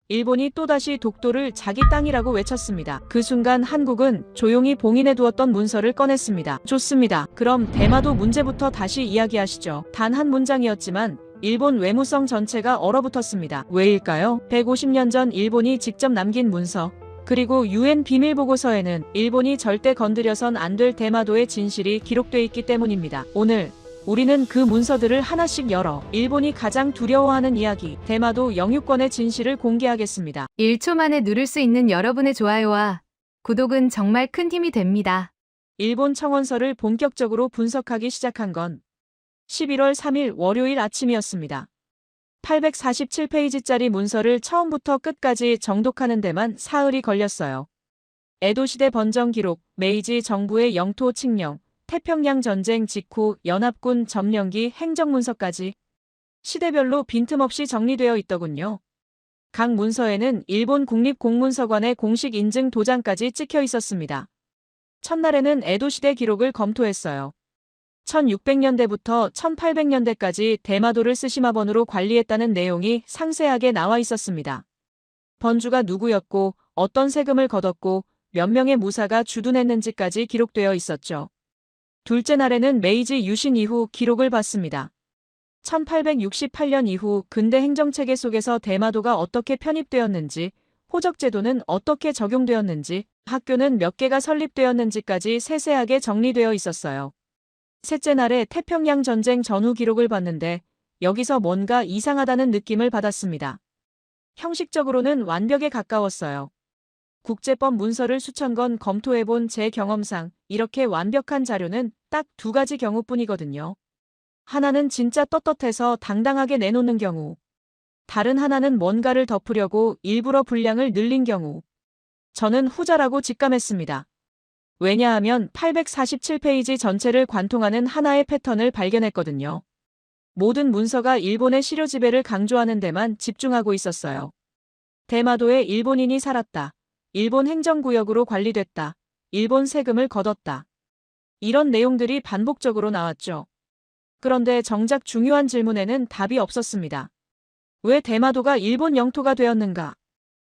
일본이 또다시 독도를 자기 땅이라고 외쳤습니다. 그 순간 한국은 조용히 봉인해두었던 문서를 꺼냈습니다. 좋습니다. 그럼 대마도 문제부터 다시 이야기하시죠. 단 한 문장이었지만 일본 외무성 전체가 얼어붙었습니다. 왜일까요? 150년 전 일본이 직접 남긴 문서, 그리고 UN 비밀보고서에는 일본이 절대 건드려선 안 될 대마도의 진실이 기록돼 있기 때문입니다. 오늘 우리는 그 문서들을 하나씩 열어 일본이 가장 두려워하는 이야기, 대마도 영유권의 진실을 공개하겠습니다. 1초 만에 누를 수 있는 여러분의 좋아요와 구독은 정말 큰 힘이 됩니다. 일본 청원서를 본격적으로 분석하기 시작한 건 11월 3일 월요일 아침이었습니다. 847페이지짜리 문서를 처음부터 끝까지 정독하는 데만 사흘이 걸렸어요. 에도시대 번정 기록, 메이지 정부의 영토 칙령, 태평양 전쟁 직후 연합군 점령기 행정문서까지 시대별로 빈틈없이 정리되어 있더군요. 각 문서에는 일본 국립공문서관의 공식 인증 도장까지 찍혀 있었습니다. 첫날에는 에도시대 기록을 검토했어요. 1600년대부터 1800년대까지 대마도를 스시마번으로 관리했다는 내용이 상세하게 나와 있었습니다. 번주가 누구였고 어떤 세금을 걷었고 몇 명의 무사가 주둔했는지까지 기록되어 있었죠. 둘째 날에는 메이지 유신 이후 기록을 봤습니다. 1868년 이후 근대 행정체계 속에서 대마도가 어떻게 편입되었는지, 호적제도는 어떻게 적용되었는지, 학교는 몇 개가 설립되었는지까지 세세하게 정리되어 있었어요. 셋째 날에 태평양 전쟁 전후 기록을 봤는데 여기서 뭔가 이상하다는 느낌을 받았습니다. 형식적으로는 완벽에 가까웠어요. 국제법 문서를 수천 건 검토해본 제 경험상 이렇게 완벽한 자료는 딱 두 가지 경우뿐이거든요. 하나는 진짜 떳떳해서 당당하게 내놓는 경우. 다른 하나는 뭔가를 덮으려고 일부러 분량을 늘린 경우. 저는 후자라고 직감했습니다. 왜냐하면 847페이지 전체를 관통하는 하나의 패턴을 발견했거든요. 모든 문서가 일본의 시료 지배를 강조하는 데만 집중하고 있었어요. 대마도에 일본인이 살았다. 일본 행정구역으로 관리됐다. 일본 세금을 걷었다. 이런 내용들이 반복적으로 나왔죠. 그런데 정작 중요한 질문에는 답이 없었습니다. 왜 대마도가 일본 영토가 되었는가?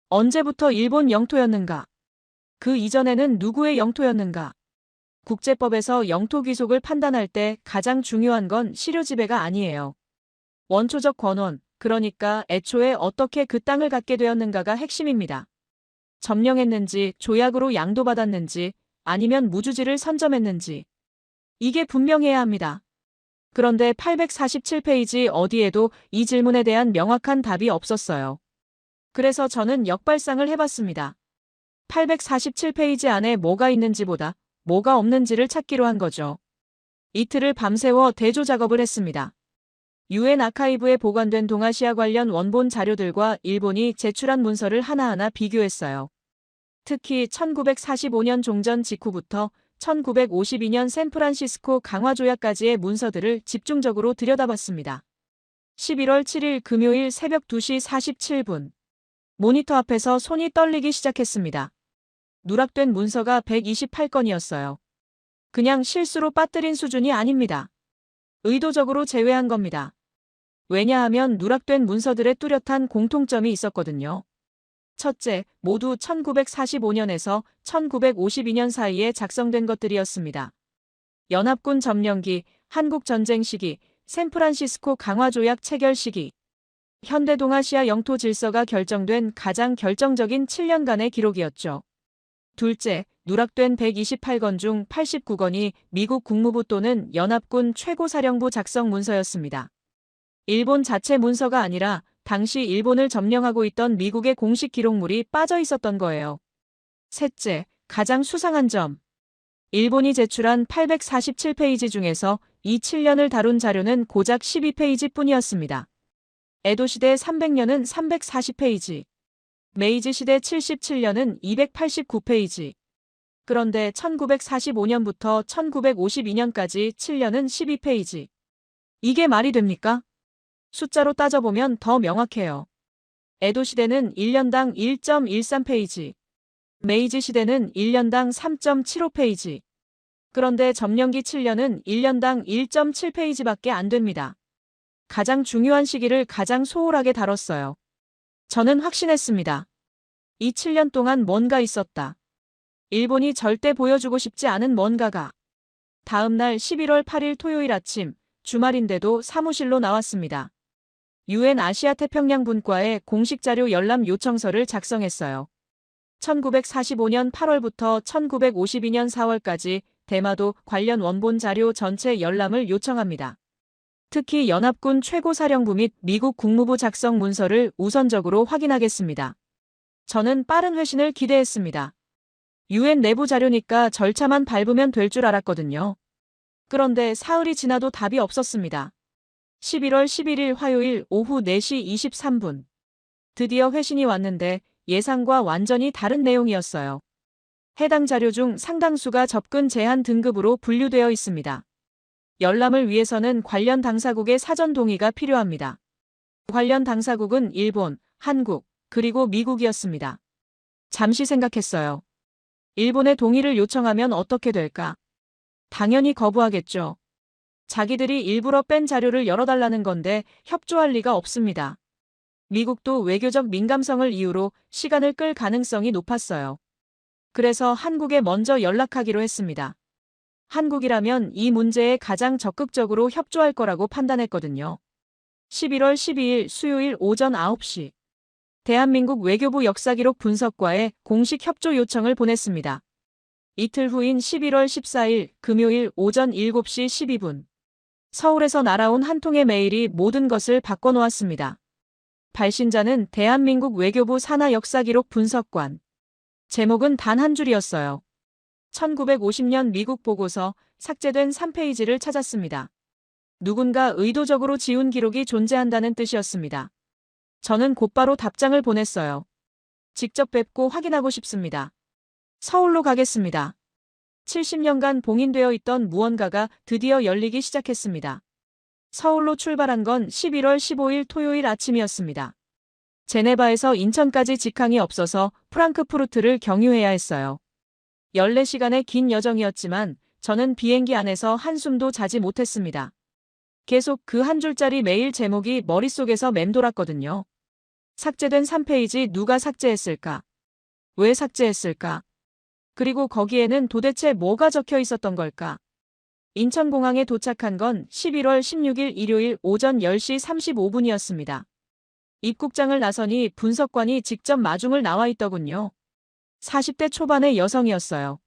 언제부터 일본 영토였는가? 그 이전에는 누구의 영토였는가? 국제법에서 영토 귀속을 판단할 때 가장 중요한 건 시료 지배가 아니에요. 원초적 권원, 그러니까 애초에 어떻게 그 땅을 갖게 되었는가가 핵심입니다. 점령했는지, 조약으로 양도받았는지, 아니면 무주지를 선점했는지. 이게 분명해야 합니다. 그런데 847페이지 어디에도 이 질문에 대한 명확한 답이 없었어요. 그래서 저는 역발상을 해봤습니다. 847페이지 안에 뭐가 있는지보다 뭐가 없는지를 찾기로 한 거죠. 이틀을 밤새워 대조 작업을 했습니다. UN 아카이브에 보관된 동아시아 관련 원본 자료들과 일본이 제출한 문서를 하나하나 비교했어요. 특히 1945년 종전 직후부터 1952년 샌프란시스코 강화조약까지의 문서들을 집중적으로 들여다봤습니다. 11월 7일 금요일 새벽 2시 47분. 모니터 앞에서 손이 떨리기 시작했습니다. 누락된 문서가 128건이었어요. 그냥 실수로 빠뜨린 수준이 아닙니다. 의도적으로 제외한 겁니다. 왜냐하면 누락된 문서들의 뚜렷한 공통점이 있었거든요. 첫째, 모두 1945년에서 1952년 사이에 작성된 것들이었습니다. 연합군 점령기, 한국전쟁 시기, 샌프란시스코 강화조약 체결 시기. 현대 동아시아 영토 질서가 결정된 가장 결정적인 7년간의 기록이었죠. 둘째, 누락된 128건 중 89건이 미국 국무부 또는 연합군 최고사령부 작성 문서였습니다. 일본 자체 문서가 아니라 당시 일본을 점령하고 있던 미국의 공식 기록물이 빠져 있었던 거예요. 셋째, 가장 수상한 점. 일본이 제출한 847페이지 중에서 이 7년을 다룬 자료는 고작 12페이지 뿐이었습니다. 에도시대 300년은 340페이지, 메이지시대 77년은 289페이지. 그런데 1945년부터 1952년까지 7년은 12페이지. 이게 말이 됩니까? 숫자로 따져보면 더 명확해요. 에도시대는 1년당 1.13페이지, 메이지시대는 1년당 3.75페이지. 그런데 점령기 7년은 1년당 1.7페이지밖에 안 됩니다. 가장 중요한 시기를 가장 소홀하게 다뤘어요. 저는 확신했습니다. 이 7년 동안 뭔가 있었다. 일본이 절대 보여주고 싶지 않은 뭔가가. 다음 날 11월 8일 토요일 아침, 주말인데도 사무실로 나왔습니다. 유엔 아시아 태평양 분과에 공식 자료 열람 요청서를 작성했어요. 1945년 8월부터 1952년 4월까지 대마도 관련 원본 자료 전체 열람을 요청합니다. 특히 연합군 최고사령부 및 미국 국무부 작성 문서를 우선적으로 확인하겠습니다. 저는 빠른 회신을 기대했습니다. 유엔 내부 자료니까 절차만 밟으면 될 줄 알았거든요. 그런데 사흘이 지나도 답이 없었습니다. 11월 11일 화요일 오후 4시 23분. 드디어 회신이 왔는데 예상과 완전히 다른 내용이었어요. 해당 자료 중 상당수가 접근 제한 등급으로 분류되어 있습니다. 열람을 위해서는 관련 당사국의 사전 동의가 필요합니다. 관련 당사국은 일본, 한국, 그리고 미국이었습니다. 잠시 생각했어요. 일본의 동의를 요청하면 어떻게 될까? 당연히 거부하겠죠. 자기들이 일부러 뺀 자료를 열어달라는 건데 협조할 리가 없습니다. 미국도 외교적 민감성을 이유로 시간을 끌 가능성이 높았어요. 그래서 한국에 먼저 연락하기로 했습니다. 한국이라면 이 문제에 가장 적극적으로 협조할 거라고 판단했거든요. 11월 12일 수요일 오전 9시. 대한민국 외교부 역사기록 분석과에 공식 협조 요청을 보냈습니다. 이틀 후인 11월 14일 금요일 오전 7시 12분. 서울에서 날아온 한 통의 메일이 모든 것을 바꿔놓았습니다. 발신자는 대한민국 외교부 산하 역사기록 분석관. 제목은 단 한 줄이었어요. 1950년 미국 보고서 삭제된 3페이지를 찾았습니다. 누군가 의도적으로 지운 기록이 존재한다는 뜻이었습니다. 저는 곧바로 답장을 보냈어요. 직접 뵙고 확인하고 싶습니다. 서울로 가겠습니다. 70년간 봉인되어 있던 무언가가 드디어 열리기 시작했습니다. 서울로 출발한 건 11월 15일 토요일 아침이었습니다. 제네바에서 인천까지 직항이 없어서 프랑크푸르트를 경유해야 했어요. 14시간의 긴 여정이었지만 저는 비행기 안에서 한숨도 자지 못했습니다. 계속 그 한 줄짜리 메일 제목이 머릿속에서 맴돌았거든요. 삭제된 3페이지 누가 삭제했을까? 왜 삭제했을까? 그리고 거기에는 도대체 뭐가 적혀 있었던 걸까? 인천공항에 도착한 건 11월 16일 일요일 오전 10시 35분이었습니다. 입국장을 나서니 분석관이 직접 마중을 나와 있더군요. 40대 초반의 여성이었어요.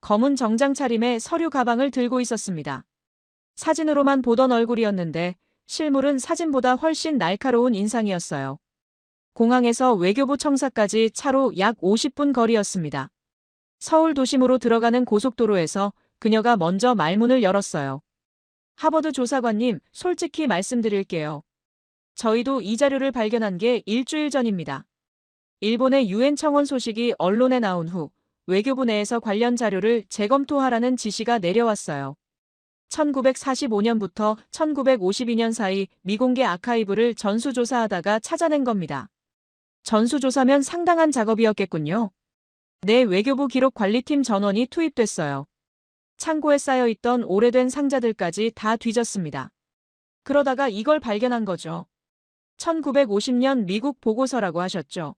검은 정장 차림에 서류 가방을 들고 있었습니다. 사진으로만 보던 얼굴이었는데 실물은 사진보다 훨씬 날카로운 인상이었어요. 공항에서 외교부 청사까지 차로 약 50분 거리였습니다. 서울 도심으로 들어가는 고속도로에서 그녀가 먼저 말문을 열었어요. 하버드 조사관님, 솔직히 말씀드릴게요. 저희도 이 자료를 발견한 게 일주일 전입니다. 일본의 유엔 청원 소식이 언론에 나온 후 외교부 내에서 관련 자료를 재검토하라는 지시가 내려왔어요. 1945년부터 1952년 사이 미공개 아카이브를 전수조사하다가 찾아낸 겁니다. 전수조사면 상당한 작업이었겠군요. 내 외교부 기록관리팀 전원이 투입됐어요. 창고에 쌓여있던 오래된 상자들까지 다 뒤졌습니다. 그러다가 이걸 발견한 거죠. 1950년 미국 보고서라고 하셨죠.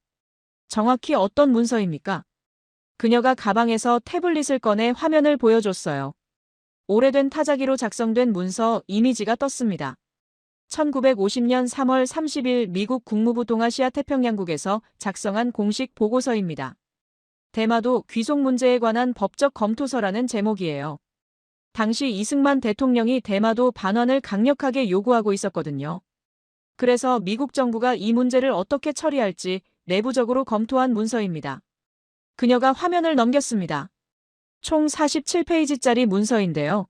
정확히 어떤 문서입니까? 그녀가 가방에서 태블릿을 꺼내 화면을 보여줬어요. 오래된 타자기로 작성된 문서 이미지가 떴습니다. 1950년 3월 30일 미국 국무부 동아시아 태평양국에서 작성한 공식 보고서입니다. 대마도 귀속 문제에 관한 법적 검토서라는 제목이에요. 당시 이승만 대통령이 대마도 반환을 강력하게 요구하고 있었거든요. 그래서 미국 정부가 이 문제를 어떻게 처리할지 내부적으로 검토한 문서입니다. 그녀가 화면을 넘겼습니다. 총 47페이지짜리 문서인데요.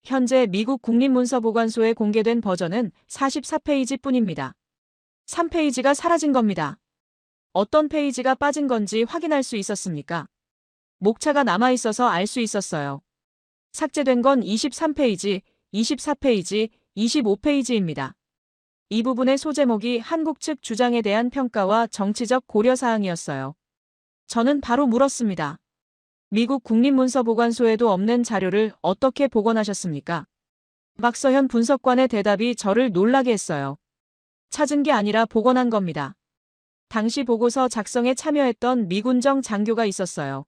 현재 미국 국립문서보관소에 공개된 버전은 44페이지 뿐입니다. 3페이지가 사라진 겁니다. 어떤 페이지가 빠진 건지 확인할 수 있었습니까? 목차가 남아있어서 알 수 있었어요. 삭제된 건 23페이지, 24페이지, 25페이지입니다. 이 부분의 소제목이 한국 측 주장에 대한 평가와 정치적 고려사항이었어요. 저는 바로 물었습니다. 미국 국립문서보관소에도 없는 자료를 어떻게 복원하셨습니까? 박서현 분석관의 대답이 저를 놀라게 했어요. 찾은 게 아니라 복원한 겁니다. 당시 보고서 작성에 참여했던 미군정 장교가 있었어요.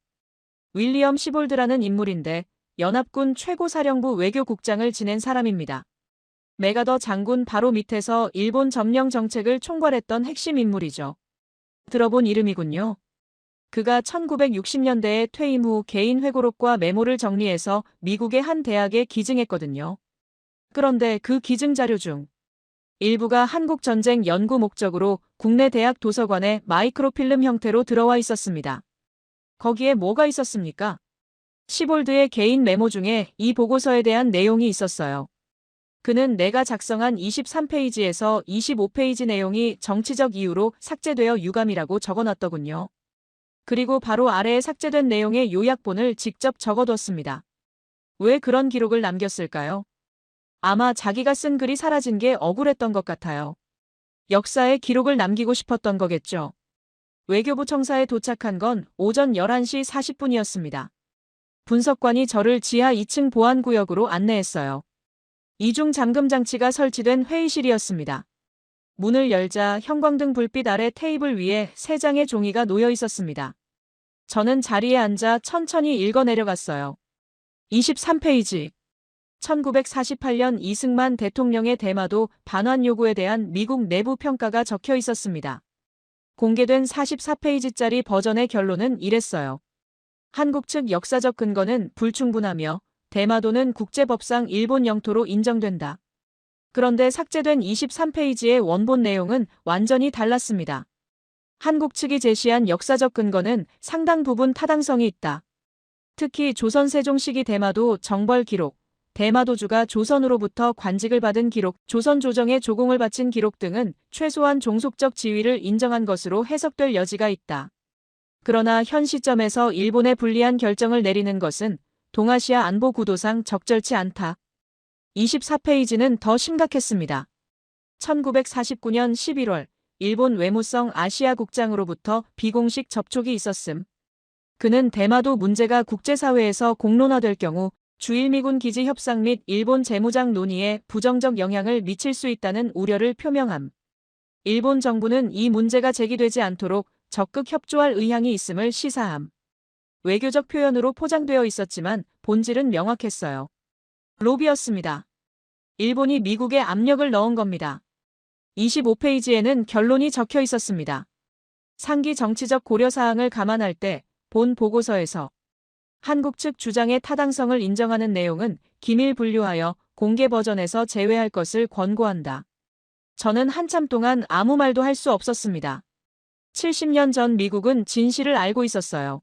윌리엄 시볼드라는 인물인데 연합군 최고사령부 외교국장을 지낸 사람입니다. 메가더 장군 바로 밑에서 일본 점령 정책을 총괄했던 핵심 인물이죠. 들어본 이름이군요. 그가 1960년대에 퇴임 후 개인 회고록과 메모를 정리해서 미국의 한 대학에 기증했거든요. 그런데 그 기증 자료 중 일부가 한국전쟁 연구 목적으로 국내 대학 도서관에 마이크로필름 형태로 들어와 있었습니다. 거기에 뭐가 있었습니까? 시볼드의 개인 메모 중에 이 보고서에 대한 내용이 있었어요. 그는 내가 작성한 23페이지에서 25페이지 내용이 정치적 이유로 삭제되어 유감이라고 적어놨더군요. 그리고 바로 아래에 삭제된 내용의 요약본을 직접 적어뒀습니다. 왜 그런 기록을 남겼을까요? 아마 자기가 쓴 글이 사라진 게 억울했던 것 같아요. 역사에 기록을 남기고 싶었던 거겠죠. 외교부 청사에 도착한 건 오전 11시 40분이었습니다. 분석관이 저를 지하 2층 보안구역으로 안내했어요. 이중 잠금 장치가 설치된 회의실이었습니다. 문을 열자 형광등 불빛 아래 테이블 위에 3장의 종이가 놓여 있었습니다. 저는 자리에 앉아 천천히 읽어 내려갔어요. 23페이지. 1948년 이승만 대통령의 대마도 반환 요구에 대한 미국 내부 평가가 적혀 있었습니다. 공개된 44페이지짜리 버전의 결론은 이랬어요. 한국 측 역사적 근거는 불충분하며 대마도는 국제법상 일본 영토로 인정된다. 그런데 삭제된 23페이지의 원본 내용은 완전히 달랐습니다. 한국 측이 제시한 역사적 근거는 상당 부분 타당성이 있다. 특히 조선 세종 시기 대마도 정벌 기록, 대마도주가 조선으로부터 관직을 받은 기록, 조선 조정에 조공을 바친 기록 등은 최소한 종속적 지위를 인정한 것으로 해석될 여지가 있다. 그러나 현 시점에서 일본에 불리한 결정을 내리는 것은 동아시아 안보 구도상 적절치 않다. 24페이지는 더 심각했습니다. 1949년 11월 일본 외무성 아시아 국장으로부터 비공식 접촉이 있었음. 그는 대마도 문제가 국제사회에서 공론화될 경우 주일미군 기지 협상 및 일본 재무장 논의에 부정적 영향을 미칠 수 있다는 우려를 표명함. 일본 정부는 이 문제가 제기되지 않도록 적극 협조할 의향이 있음을 시사함. 외교적 표현으로 포장되어 있었지만 본질은 명확했어요. 로비였습니다. 일본이 미국에 압력을 넣은 겁니다. 25페이지에는 결론이 적혀 있었습니다. 상기 정치적 고려사항을 감안할 때 본 보고서에서 한국 측 주장의 타당성을 인정하는 내용은 기밀 분류하여 공개 버전에서 제외할 것을 권고한다. 저는 한참 동안 아무 말도 할 수 없었습니다. 70년 전 미국은 진실을 알고 있었어요.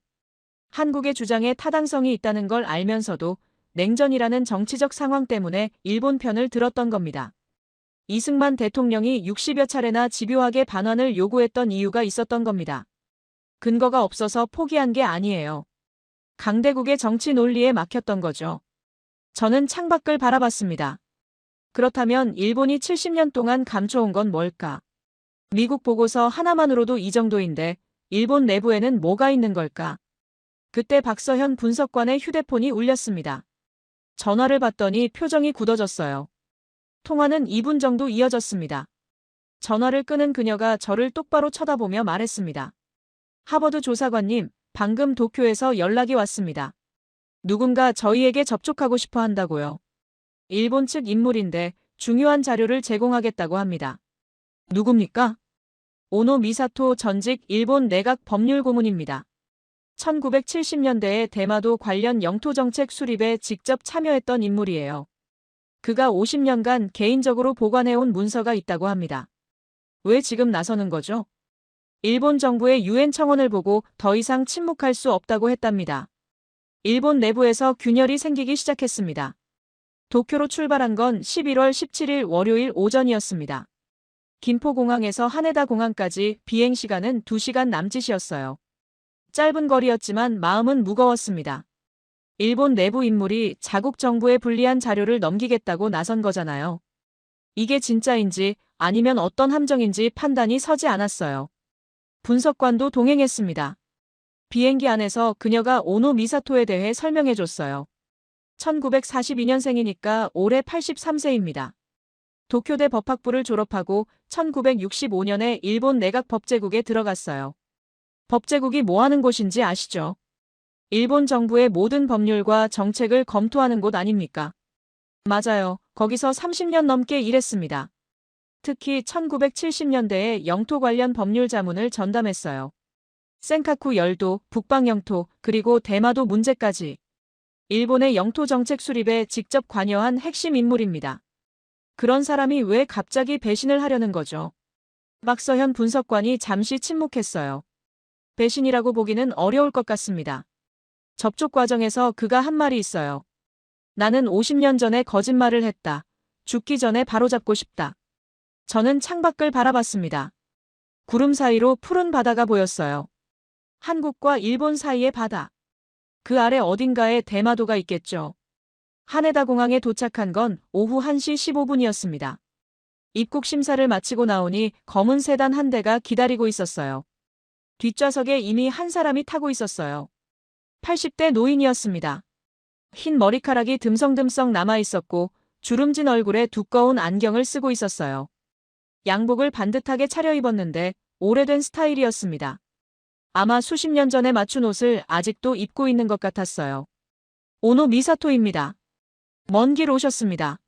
한국의 주장에 타당성이 있다는 걸 알면서도 냉전이라는 정치적 상황 때문에 일본 편을 들었던 겁니다. 이승만 대통령이 60여 차례나 집요하게 반환을 요구했던 이유가 있었던 겁니다. 근거가 없어서 포기한 게 아니에요. 강대국의 정치 논리에 막혔던 거죠. 저는 창밖을 바라봤습니다. 그렇다면 일본이 70년 동안 감춰온 건 뭘까? 미국 보고서 하나만으로도 이 정도인데 일본 내부에는 뭐가 있는 걸까? 그때 박서현 분석관의 휴대폰이 울렸습니다. 전화를 받더니 표정이 굳어졌어요. 통화는 2분 정도 이어졌습니다. 전화를 끄는 그녀가 저를 똑바로 쳐다보며 말했습니다. 하버드 조사관님, 방금 도쿄에서 연락이 왔습니다. 누군가 저희에게 접촉하고 싶어 한다고요. 일본 측 인물인데 중요한 자료를 제공하겠다고 합니다. 누굽니까? 오노 미사토 전직 일본 내각 법률고문입니다. 1970년대에 대마도 관련 영토정책 수립에 직접 참여했던 인물이에요. 그가 50년간 개인적으로 보관해온 문서가 있다고 합니다. 왜 지금 나서는 거죠? 일본 정부의 유엔 청원을 보고 더 이상 침묵할 수 없다고 했답니다. 일본 내부에서 균열이 생기기 시작했습니다. 도쿄로 출발한 건 11월 17일 월요일 오전이었습니다. 김포공항에서 하네다 공항까지 비행시간은 2시간 남짓이었어요. 짧은 거리였지만 마음은 무거웠습니다. 일본 내부 인물이 자국 정부에 불리한 자료를 넘기겠다고 나선 거잖아요. 이게 진짜인지 아니면 어떤 함정인지 판단이 서지 않았어요. 분석관도 동행했습니다. 비행기 안에서 그녀가 오노 미사토에 대해 설명해줬어요. 1942년생이니까 올해 83세입니다. 도쿄대 법학부를 졸업하고 1965년에 일본 내각법제국에 들어갔어요. 법제국이 뭐 하는 곳인지 아시죠? 일본 정부의 모든 법률과 정책을 검토하는 곳 아닙니까? 맞아요. 거기서 30년 넘게 일했습니다. 특히 1970년대에 영토 관련 법률 자문을 전담했어요. 센카쿠 열도, 북방 영토, 그리고 대마도 문제까지 일본의 영토 정책 수립에 직접 관여한 핵심 인물입니다. 그런 사람이 왜 갑자기 배신을 하려는 거죠? 박서현 분석관이 잠시 침묵했어요. 배신이라고 보기는 어려울 것 같습니다. 접촉 과정에서 그가 한 말이 있어요. 나는 50년 전에 거짓말을 했다. 죽기 전에 바로잡고 싶다. 저는 창밖을 바라봤습니다. 구름 사이로 푸른 바다가 보였어요. 한국과 일본 사이의 바다. 그 아래 어딘가에 대마도가 있겠죠. 하네다 공항에 도착한 건 오후 1시 15분이었습니다. 입국 심사를 마치고 나오니 검은 세단 한 대가 기다리고 있었어요. 뒷좌석에 이미 한 사람이 타고 있었어요. 80대 노인이었습니다. 흰 머리카락이 듬성듬성 남아 있었고 주름진 얼굴에 두꺼운 안경을 쓰고 있었어요. 양복을 반듯하게 차려입었는데 오래된 스타일이었습니다. 아마 수십 년 전에 맞춘 옷을 아직도 입고 있는 것 같았어요. 오노 미사토입니다. 먼 길 오셨습니다.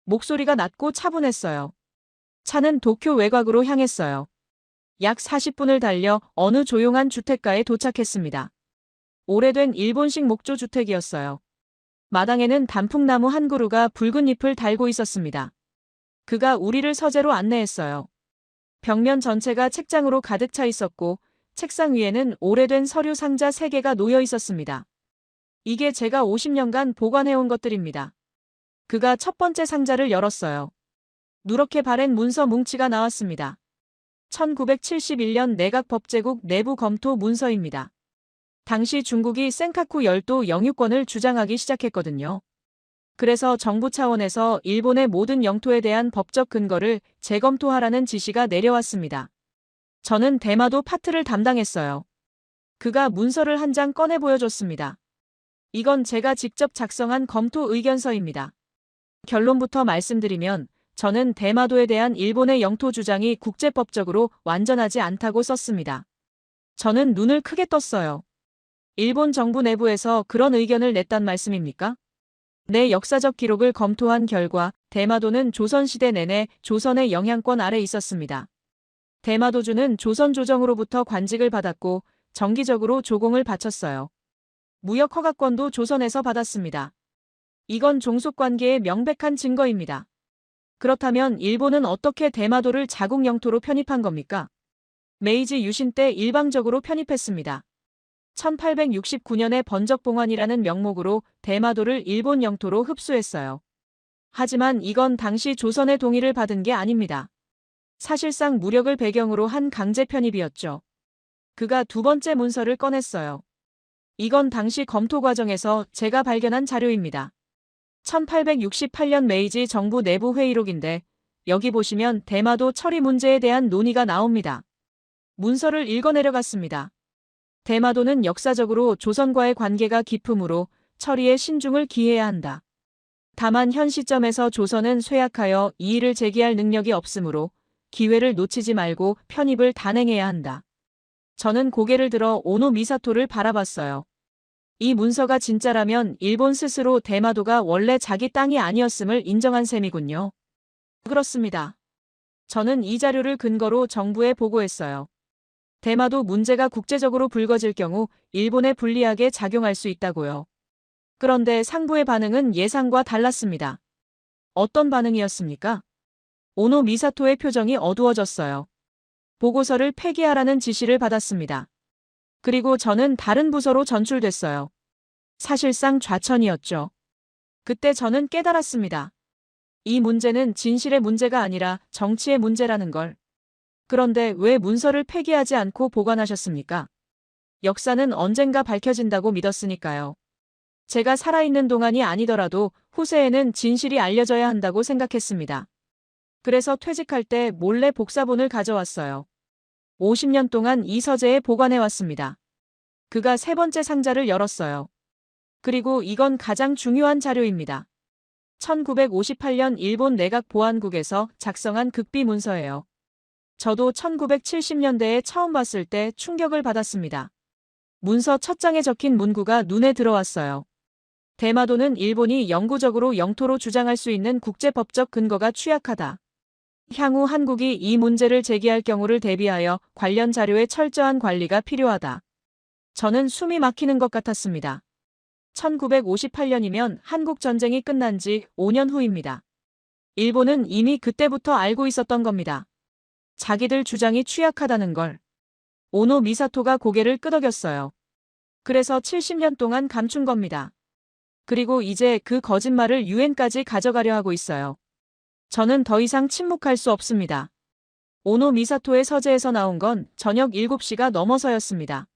목소리가 낮고 차분했어요. 차는 도쿄 외곽으로 향했어요. 약 40분을 달려 어느 조용한 주택가에 도착했습니다. 오래된 일본식 목조 주택이었어요. 마당에는 단풍나무 한 그루가 붉은 잎을 달고 있었습니다. 그가 우리를 서재로 안내했어요. 벽면 전체가 책장으로 가득 차 있었고 책상 위에는 오래된 서류 상자 3개가 놓여 있었습니다. 이게 제가 50년간 보관해온 것들입니다. 그가 첫 번째 상자를 열었어요. 누렇게 바랜 문서 뭉치가 나왔습니다. 1971년 내각법제국 내부 검토 문서입니다. 당시 중국이 센카쿠 열도 영유권을 주장하기 시작했거든요. 그래서 정부 차원에서 일본의 모든 영토에 대한 법적 근거를 재검토하라는 지시가 내려왔습니다. 저는 대마도 파트를 담당했어요. 그가 문서를 한 장 꺼내 보여줬습니다. 이건 제가 직접 작성한 검토 의견서입니다. 결론부터 말씀드리면 저는 대마도에 대한 일본의 영토 주장이 국제법적으로 완전하지 않다고 썼습니다. 저는 눈을 크게 떴어요. 일본 정부 내부에서 그런 의견을 냈단 말씀입니까? 내 역사적 기록을 검토한 결과 대마도는 조선시대 내내 조선의 영향권 아래 있었습니다. 대마도주는 조선 조정으로부터 관직을 받았고 정기적으로 조공을 바쳤어요. 무역 허가권도 조선에서 받았습니다. 이건 종속관계의 명백한 증거입니다. 그렇다면 일본은 어떻게 대마도를 자국 영토로 편입한 겁니까? 메이지 유신 때 일방적으로 편입했습니다. 1869년에 번적봉환이라는 명목으로 대마도를 일본 영토로 흡수했어요. 하지만 이건 당시 조선의 동의를 받은 게 아닙니다. 사실상 무력을 배경으로 한 강제 편입이었죠. 그가 두 번째 문서를 꺼냈어요. 이건 당시 검토 과정에서 제가 발견한 자료입니다. 1868년 메이지 정부 내부 회의록인데 여기 보시면 대마도 처리 문제에 대한 논의가 나옵니다. 문서를 읽어 내려갔습니다. 대마도는 역사적으로 조선과의 관계가 깊으므로 처리에 신중을 기해야 한다. 다만 현 시점에서 조선은 쇠약하여 이의를 제기할 능력이 없으므로 기회를 놓치지 말고 편입을 단행해야 한다. 저는 고개를 들어 오노 미사토를 바라봤어요. 이 문서가 진짜라면 일본 스스로 대마도가 원래 자기 땅이 아니었음을 인정한 셈이군요. 그렇습니다. 저는 이 자료를 근거로 정부에 보고했어요. 대마도 문제가 국제적으로 불거질 경우 일본에 불리하게 작용할 수 있다고요. 그런데 상부의 반응은 예상과 달랐습니다. 어떤 반응이었습니까? 오노 미사토의 표정이 어두워졌어요. 보고서를 폐기하라는 지시를 받았습니다. 그리고 저는 다른 부서로 전출됐어요. 사실상 좌천이었죠. 그때 저는 깨달았습니다. 이 문제는 진실의 문제가 아니라 정치의 문제라는 걸. 그런데 왜 문서를 폐기하지 않고 보관하셨습니까? 역사는 언젠가 밝혀진다고 믿었으니까요. 제가 살아있는 동안이 아니더라도 후세에는 진실이 알려져야 한다고 생각했습니다. 그래서 퇴직할 때 몰래 복사본을 가져왔어요. 50년 동안 이 서재에 보관해왔습니다. 그가 세 번째 상자를 열었어요. 그리고 이건 가장 중요한 자료입니다. 1958년 일본 내각 보안국에서 작성한 극비 문서예요. 저도 1970년대에 처음 봤을 때 충격을 받았습니다. 문서 첫 장에 적힌 문구가 눈에 들어왔어요. 대마도는 일본이 영구적으로 영토로 주장할 수 있는 국제법적 근거가 취약하다. 향후 한국이 이 문제를 제기할 경우를 대비하여 관련 자료의 철저한 관리가 필요하다. 저는 숨이 막히는 것 같았습니다. 1958년이면 한국 전쟁이 끝난 지 5년 후입니다. 일본은 이미 그때부터 알고 있었던 겁니다. 자기들 주장이 취약하다는 걸. 오노 미사토가 고개를 끄덕였어요. 그래서 70년 동안 감춘 겁니다. 그리고 이제 그 거짓말을 유엔까지 가져가려 하고 있어요. 저는 더 이상 침묵할 수 없습니다. 오노 미사토의 서재에서 나온 건 저녁 7시가 넘어서였습니다.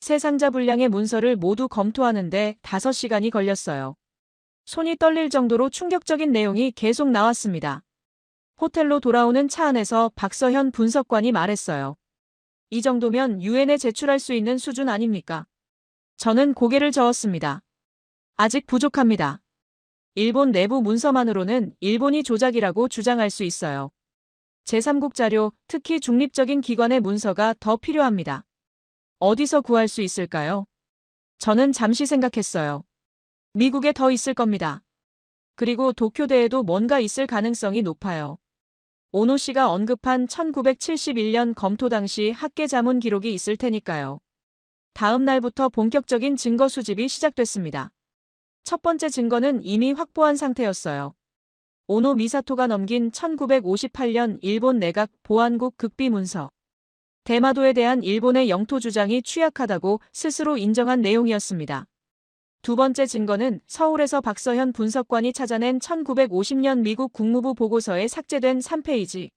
세 상자 분량의 문서를 모두 검토하는데 5시간이 걸렸어요. 손이 떨릴 정도로 충격적인 내용이 계속 나왔습니다. 호텔로 돌아오는 차 안에서 박서현 분석관이 말했어요. 이 정도면 유엔에 제출할 수 있는 수준 아닙니까? 저는 고개를 저었습니다. 아직 부족합니다. 일본 내부 문서만으로는 일본이 조작이라고 주장할 수 있어요. 제3국 자료, 특히 중립적인 기관의 문서가 더 필요합니다. 어디서 구할 수 있을까요? 저는 잠시 생각했어요. 미국에 더 있을 겁니다. 그리고 도쿄대에도 뭔가 있을 가능성이 높아요. 오노 씨가 언급한 1971년 검토 당시 학계 자문 기록이 있을 테니까요. 다음 날부터 본격적인 증거 수집이 시작됐습니다. 첫 번째 증거는 이미 확보한 상태였어요. 오노 미사토가 넘긴 1958년 일본 내각 보안국 극비 문서. 대마도에 대한 일본의 영토 주장이 취약하다고 스스로 인정한 내용이었습니다. 두 번째 증거는 서울에서 박서현 분석관이 찾아낸 1950년 미국 국무부 보고서에 삭제된 3페이지.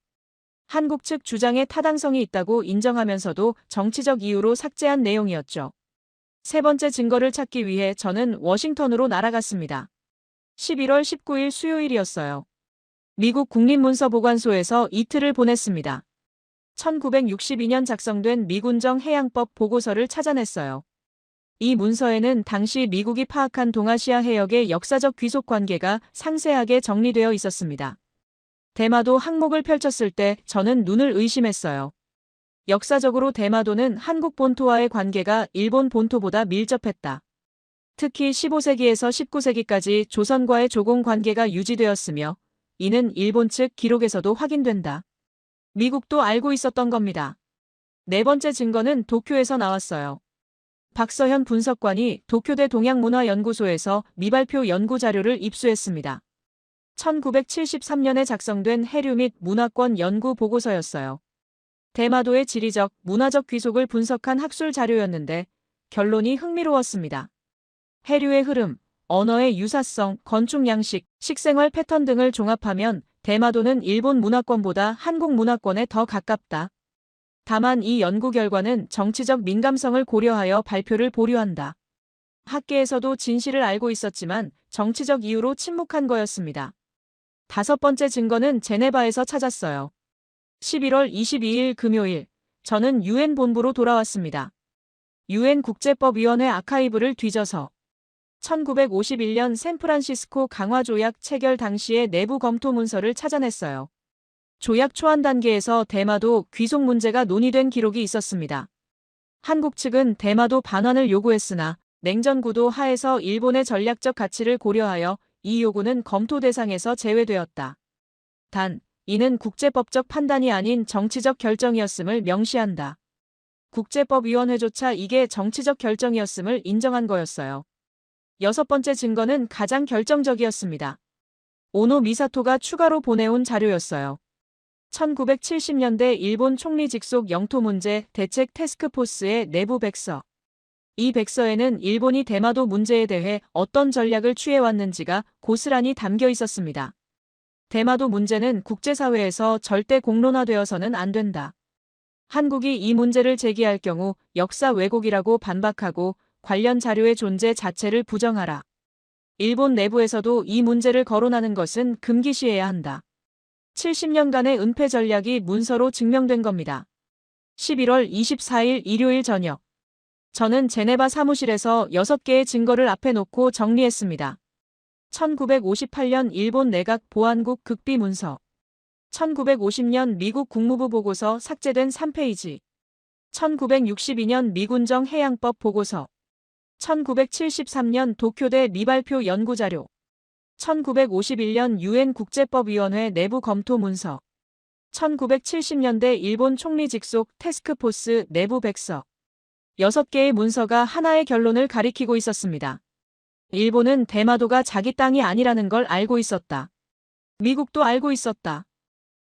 한국 측 주장에 타당성이 있다고 인정하면서도 정치적 이유로 삭제한 내용이었죠. 세 번째 증거를 찾기 위해 저는 워싱턴으로 날아갔습니다. 11월 19일 수요일이었어요. 미국 국립문서보관소에서 이틀을 보냈습니다. 1962년 작성된 미군정 해양법 보고서를 찾아냈어요. 이 문서에는 당시 미국이 파악한 동아시아 해역의 역사적 귀속 관계가 상세하게 정리되어 있었습니다. 대마도 항목을 펼쳤을 때 저는 눈을 의심했어요. 역사적으로 대마도는 한국 본토와의 관계가 일본 본토보다 밀접했다. 특히 15세기에서 19세기까지 조선과의 조공 관계가 유지되었으며 이는 일본 측 기록에서도 확인된다. 미국도 알고 있었던 겁니다. 네 번째 증거는 도쿄에서 나왔어요. 박서현 분석관이 도쿄대 동양문화연구소에서 미발표 연구 자료를 입수했습니다. 1973년에 작성된 해류 및 문화권 연구 보고서였어요. 대마도의 지리적, 문화적 귀속을 분석한 학술 자료였는데 결론이 흥미로웠습니다. 해류의 흐름, 언어의 유사성, 건축 양식, 식생활 패턴 등을 종합하면 대마도는 일본 문화권보다 한국 문화권에 더 가깝다. 다만 이 연구 결과는 정치적 민감성을 고려하여 발표를 보류한다. 학계에서도 진실을 알고 있었지만 정치적 이유로 침묵한 거였습니다. 다섯 번째 증거는 제네바에서 찾았어요. 11월 22일 금요일, 저는 유엔 본부로 돌아왔습니다. 유엔 국제법위원회 아카이브를 뒤져서 1951년 샌프란시스코 강화조약 체결 당시의 내부 검토 문서를 찾아냈어요. 조약 초안 단계에서 대마도 귀속 문제가 논의된 기록이 있었습니다. 한국 측은 대마도 반환을 요구했으나 냉전 구도 하에서 일본의 전략적 가치를 고려하여 이 요구는 검토 대상에서 제외되었다. 단, 이는 국제법적 판단이 아닌 정치적 결정이었음을 명시한다. 국제법위원회조차 이게 정치적 결정이었음을 인정한 거였어요. 여섯 번째 증거는 가장 결정적이었습니다. 오노 미사토가 추가로 보내온 자료였어요. 1970년대 일본 총리 직속 영토 문제 대책 태스크포스의 내부 백서. 이 백서에는 일본이 대마도 문제에 대해 어떤 전략을 취해왔는지가 고스란히 담겨 있었습니다. 대마도 문제는 국제사회에서 절대 공론화되어서는 안 된다. 한국이 이 문제를 제기할 경우 역사 왜곡이라고 반박하고 관련 자료의 존재 자체를 부정하라. 일본 내부에서도 이 문제를 거론하는 것은 금기시해야 한다. 70년간의 은폐 전략이 문서로 증명된 겁니다. 11월 24일 일요일 저녁. 저는 제네바 사무실에서 6개의 증거를 앞에 놓고 정리했습니다. 1958년 일본 내각 보안국 극비 문서. 1950년 미국 국무부 보고서 삭제된 3페이지. 1962년 미군정 해양법 보고서. 1973년 도쿄대 미발표 연구자료. 1951년 유엔 국제법위원회 내부 검토 문서. 1970년대 일본 총리 직속 태스크포스 내부 백서. 6개의 문서가 하나의 결론을 가리키고 있었습니다. 일본은 대마도가 자기 땅이 아니라는 걸 알고 있었다. 미국도 알고 있었다.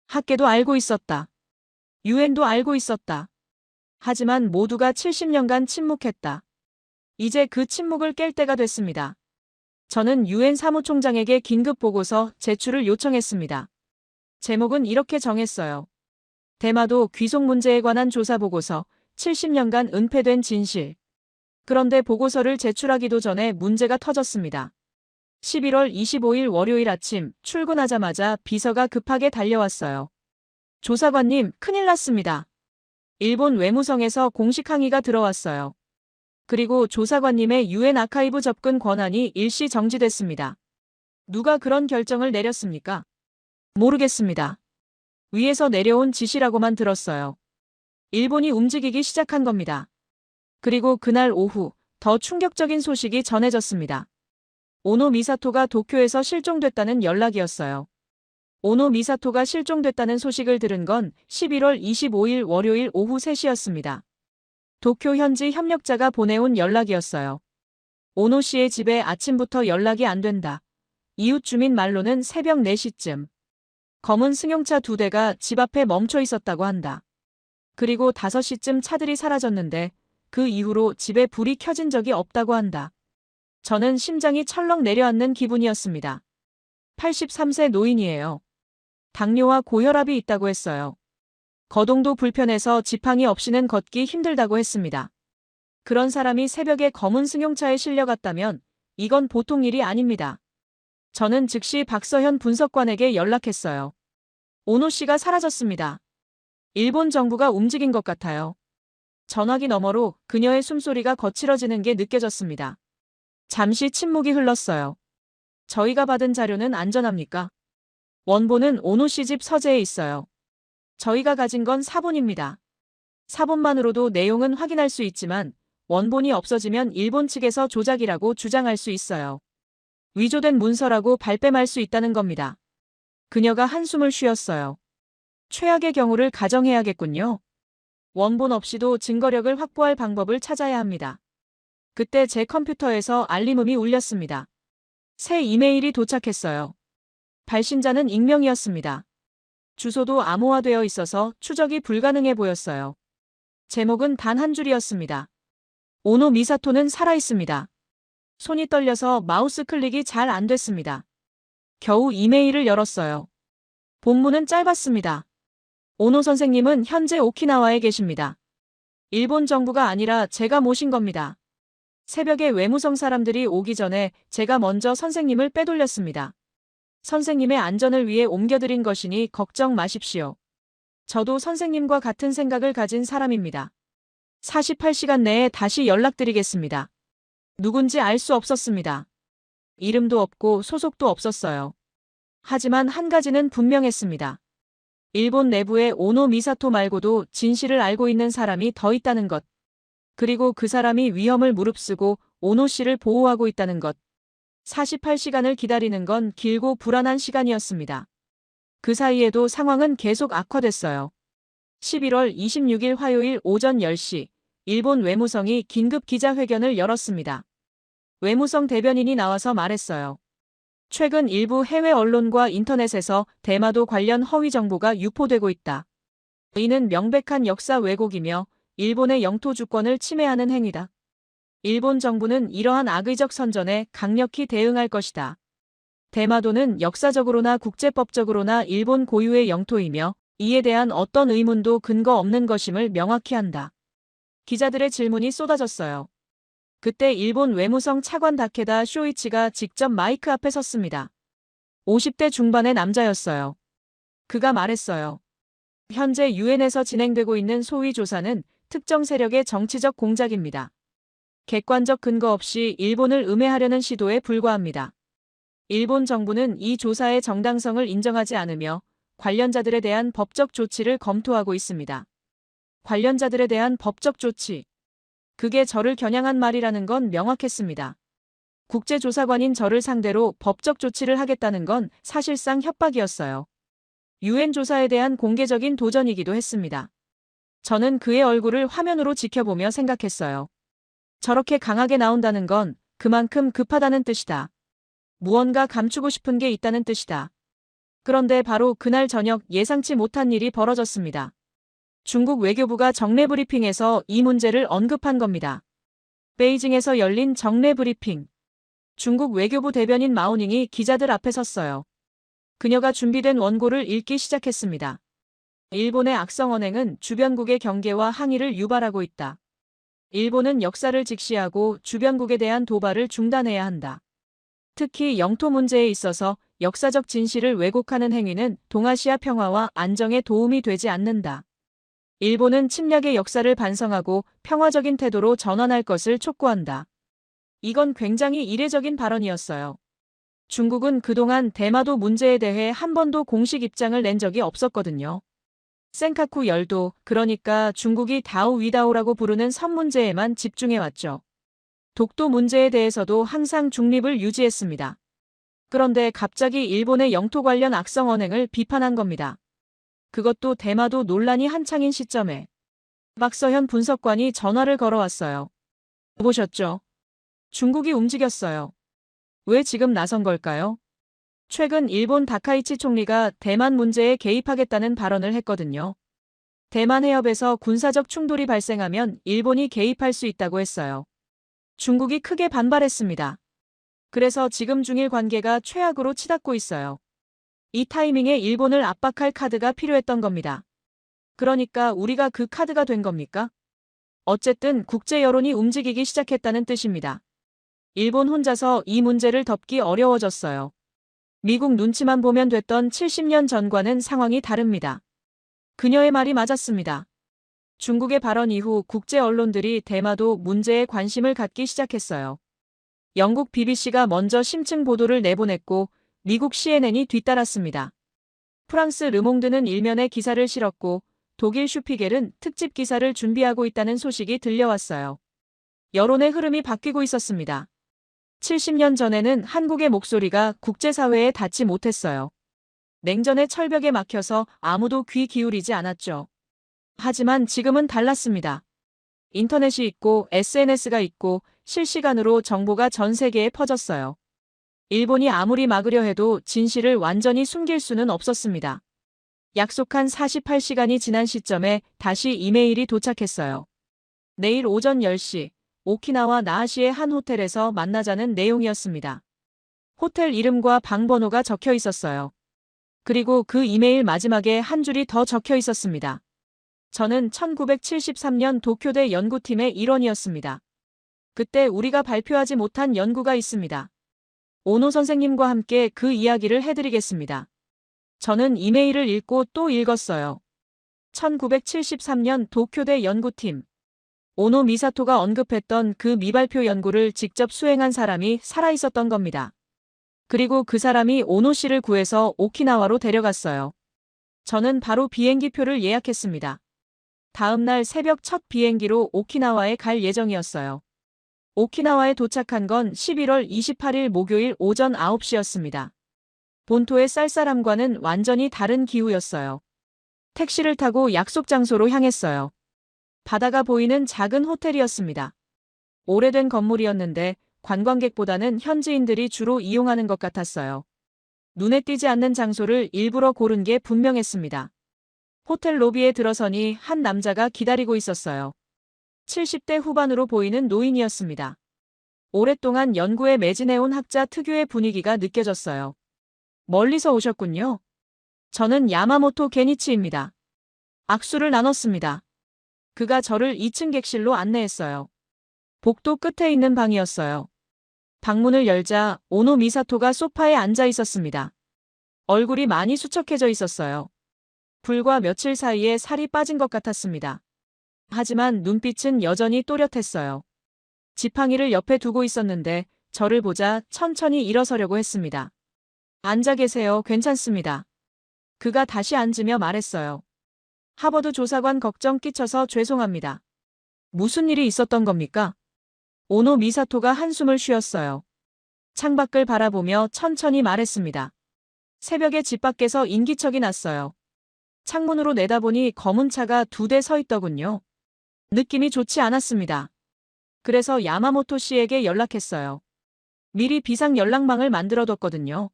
학계도 알고 있었다. 유엔도 알고 있었다. 하지만 모두가 70년간 침묵했다. 이제 그 침묵을 깰 때가 됐습니다. 저는 유엔 사무총장에게 긴급 보고서 제출을 요청했습니다. 제목은 이렇게 정했어요. 대마도 귀속 문제에 관한 조사 보고서, 70년간 은폐된 진실. 그런데 보고서를 제출하기도 전에 문제가 터졌습니다. 11월 25일 월요일 아침 출근하자마자 비서가 급하게 달려왔어요. 조사관님, 큰일 났습니다. 일본 외무성에서 공식 항의가 들어왔어요. 그리고 조사관님의 유엔 아카이브 접근 권한이 일시 정지됐습니다. 누가 그런 결정을 내렸습니까? 모르겠습니다. 위에서 내려온 지시라고만 들었어요. 일본이 움직이기 시작한 겁니다. 그리고 그날 오후 더 충격적인 소식이 전해졌습니다. 오노 미사토가 도쿄에서 실종됐다는 연락이었어요. 오노 미사토가 실종됐다는 소식을 들은 건 11월 25일 월요일 오후 3시였습니다. 도쿄 현지 협력자가 보내온 연락이었어요. 오노 씨의 집에 아침부터 연락이 안 된다. 이웃 주민 말로는 새벽 4시쯤. 검은 승용차 2대가 집 앞에 멈춰 있었다고 한다. 그리고 5시쯤 차들이 사라졌는데 그 이후로 집에 불이 켜진 적이 없다고 한다. 저는 심장이 철렁 내려앉는 기분이었습니다. 83세 노인이에요. 당뇨와 고혈압이 있다고 했어요. 거동도 불편해서 지팡이 없이는 걷기 힘들다고 했습니다. 그런 사람이 새벽에 검은 승용차에 실려갔다면 이건 보통 일이 아닙니다. 저는 즉시 박서현 분석관에게 연락했어요. 오노 씨가 사라졌습니다. 일본 정부가 움직인 것 같아요. 전화기 너머로 그녀의 숨소리가 거칠어지는 게 느껴졌습니다. 잠시 침묵이 흘렀어요. 저희가 받은 자료는 안전합니까? 원본은 오노 씨 집 서재에 있어요. 저희가 가진 건 사본입니다. 사본만으로도 내용은 확인할 수 있지만 원본이 없어지면 일본 측에서 조작이라고 주장할 수 있어요. 위조된 문서라고 발뺌할 수 있다는 겁니다. 그녀가 한숨을 쉬었어요. 최악의 경우를 가정해야겠군요. 원본 없이도 증거력을 확보할 방법을 찾아야 합니다. 그때 제 컴퓨터에서 알림음이 울렸습니다. 새 이메일이 도착했어요. 발신자는 익명이었습니다. 주소도 암호화되어 있어서 추적이 불가능해 보였어요. 제목은 단 한 줄이었습니다. 오노 미사토는 살아있습니다. 손이 떨려서 마우스 클릭이 잘 안 됐습니다. 겨우 이메일을 열었어요. 본문은 짧았습니다. 오노 선생님은 현재 오키나와에 계십니다. 일본 정부가 아니라 제가 모신 겁니다. 새벽에 외무성 사람들이 오기 전에 제가 먼저 선생님을 빼돌렸습니다. 선생님의 안전을 위해 옮겨드린 것이니 걱정 마십시오. 저도 선생님과 같은 생각을 가진 사람입니다. 48시간 내에 다시 연락드리겠습니다. 누군지 알 수 없었습니다. 이름도 없고 소속도 없었어요. 하지만 한 가지는 분명했습니다. 일본 내부에 오노 미사토 말고도 진실을 알고 있는 사람이 더 있다는 것. 그리고 그 사람이 위험을 무릅쓰고 오노 씨를 보호하고 있다는 것. 48시간을 기다리는 건 길고 불안한 시간이었습니다. 그 사이에도 상황은 계속 악화됐어요. 11월 26일 화요일 오전 10시, 일본 외무성이 긴급 기자회견을 열었습니다. 외무성 대변인이 나와서 말했어요. 최근 일부 해외 언론과 인터넷에서 대마도 관련 허위 정보가 유포되고 있다. 이는 명백한 역사 왜곡이며 일본의 영토 주권을 침해하는 행위다. 일본 정부는 이러한 악의적 선전에 강력히 대응할 것이다. 대마도는 역사적으로나 국제법적으로나 일본 고유의 영토이며 이에 대한 어떤 의문도 근거 없는 것임을 명확히 한다. 기자들의 질문이 쏟아졌어요. 그때 일본 외무성 차관 다케다 쇼이치가 직접 마이크 앞에 섰습니다. 50대 중반의 남자였어요. 그가 말했어요. 현재 유엔에서 진행되고 있는 소위 조사는 특정 세력의 정치적 공작입니다. 객관적 근거 없이 일본을 음해하려는 시도에 불과합니다. 일본 정부는 이 조사의 정당성을 인정하지 않으며 관련자들에 대한 법적 조치를 검토하고 있습니다. 관련자들에 대한 법적 조치. 그게 저를 겨냥한 말이라는 건 명확했습니다. 국제조사관인 저를 상대로 법적 조치를 하겠다는 건 사실상 협박이었어요. 유엔 조사에 대한 공개적인 도전이기도 했습니다. 저는 그의 얼굴을 화면으로 지켜보며 생각했어요. 저렇게 강하게 나온다는 건 그만큼 급하다는 뜻이다. 무언가 감추고 싶은 게 있다는 뜻이다. 그런데 바로 그날 저녁 예상치 못한 일이 벌어졌습니다. 중국 외교부가 정례 브리핑에서 이 문제를 언급한 겁니다. 베이징에서 열린 정례 브리핑. 중국 외교부 대변인 마오닝이 기자들 앞에 섰어요. 그녀가 준비된 원고를 읽기 시작했습니다. 일본의 악성 언행은 주변국의 경계와 항의를 유발하고 있다. 일본은 역사를 직시하고 주변국에 대한 도발을 중단해야 한다. 특히 영토 문제에 있어서 역사적 진실을 왜곡하는 행위는 동아시아 평화와 안정에 도움이 되지 않는다. 일본은 침략의 역사를 반성하고 평화적인 태도로 전환할 것을 촉구한다. 이건 굉장히 이례적인 발언이었어요. 중국은 그동안 대마도 문제에 대해 한 번도 공식 입장을 낸 적이 없었거든요. 센카쿠 열도, 그러니까 중국이 다오 위다오라고 부르는 섬 문제에만 집중해왔죠. 독도 문제에 대해서도 항상 중립을 유지했습니다. 그런데 갑자기 일본의 영토 관련 악성 언행을 비판한 겁니다. 그것도 대마도 논란이 한창인 시점에 박서현 분석관이 전화를 걸어왔어요. 보셨죠? 중국이 움직였어요. 왜 지금 나선 걸까요? 최근 일본 다카이치 총리가 대만 문제에 개입하겠다는 발언을 했거든요. 대만 해협에서 군사적 충돌이 발생하면 일본이 개입할 수 있다고 했어요. 중국이 크게 반발했습니다. 그래서 지금 중일 관계가 최악으로 치닫고 있어요. 이 타이밍에 일본을 압박할 카드가 필요했던 겁니다. 그러니까 우리가 그 카드가 된 겁니까? 어쨌든 국제 여론이 움직이기 시작했다는 뜻입니다. 일본 혼자서 이 문제를 덮기 어려워졌어요. 미국 눈치만 보면 됐던 70년 전과는 상황이 다릅니다. 그녀의 말이 맞았습니다. 중국의 발언 이후 국제 언론들이 대마도 문제에 관심을 갖기 시작했어요. 영국 BBC가 먼저 심층 보도를 내보냈고 미국 CNN이 뒤따랐습니다. 프랑스 르몽드는 일면에 기사를 실었고 독일 슈피겔은 특집 기사를 준비하고 있다는 소식이 들려왔어요. 여론의 흐름이 바뀌고 있었습니다. 70년 전에는 한국의 목소리가 국제사회에 닿지 못했어요. 냉전의 철벽에 막혀서 아무도 귀 기울이지 않았죠. 하지만 지금은 달랐습니다. 인터넷이 있고 SNS가 있고 실시간으로 정보가 전 세계에 퍼졌어요. 일본이 아무리 막으려 해도 진실을 완전히 숨길 수는 없었습니다. 약속한 48시간이 지난 시점에 다시 이메일이 도착했어요. 내일 오전 10시, 오키나와 나하시의 한 호텔에서 만나자는 내용이었습니다. 호텔 이름과 방 번호가 적혀 있었어요. 그리고 그 이메일 마지막에 한 줄이 더 적혀 있었습니다. 저는 1973년 도쿄대 연구팀의 일원이었습니다. 그때 우리가 발표하지 못한 연구가 있습니다. 오노 선생님과 함께 그 이야기를 해드리겠습니다. 저는 이메일을 읽고 또 읽었어요. 1973년 도쿄대 연구팀. 오노 미사토가 언급했던 그 미발표 연구를 직접 수행한 사람이 살아있었던 겁니다. 그리고 그 사람이 오노 씨를 구해서 오키나와로 데려갔어요. 저는 바로 비행기표를 예약했습니다. 다음 날 새벽 첫 비행기로 오키나와에 갈 예정이었어요. 오키나와에 도착한 건 11월 28일 목요일 오전 9시였습니다. 본토의 쌀쌀함과는 완전히 다른 기후였어요. 택시를 타고 약속 장소로 향했어요. 바다가 보이는 작은 호텔이었습니다. 오래된 건물이었는데 관광객보다는 현지인들이 주로 이용하는 것 같았어요. 눈에 띄지 않는 장소를 일부러 고른 게 분명했습니다. 호텔 로비에 들어서니 한 남자가 기다리고 있었어요. 70대 후반으로 보이는 노인이었습니다. 오랫동안 연구에 매진해온 학자 특유의 분위기가 느껴졌어요. 멀리서 오셨군요. 저는 야마모토 게니치입니다. 악수를 나눴습니다. 그가 저를 2층 객실로 안내했어요. 복도 끝에 있는 방이었어요. 방문을 열자 오노 미사토가 소파에 앉아 있었습니다. 얼굴이 많이 수척해져 있었어요. 불과 며칠 사이에 살이 빠진 것 같았습니다. 하지만 눈빛은 여전히 또렷했어요. 지팡이를 옆에 두고 있었는데 저를 보자 천천히 일어서려고 했습니다. 앉아 계세요. 괜찮습니다. 그가 다시 앉으며 말했어요. 하버드 조사관 걱정 끼쳐서 죄송합니다. 무슨 일이 있었던 겁니까? 오노 미사토가 한숨을 쉬었어요. 창밖을 바라보며 천천히 말했습니다. 새벽에 집 밖에서 인기척이 났어요. 창문으로 내다보니 검은 차가 2대 서 있더군요. 느낌이 좋지 않았습니다. 그래서 야마모토 씨에게 연락했어요. 미리 비상 연락망을 만들어뒀거든요.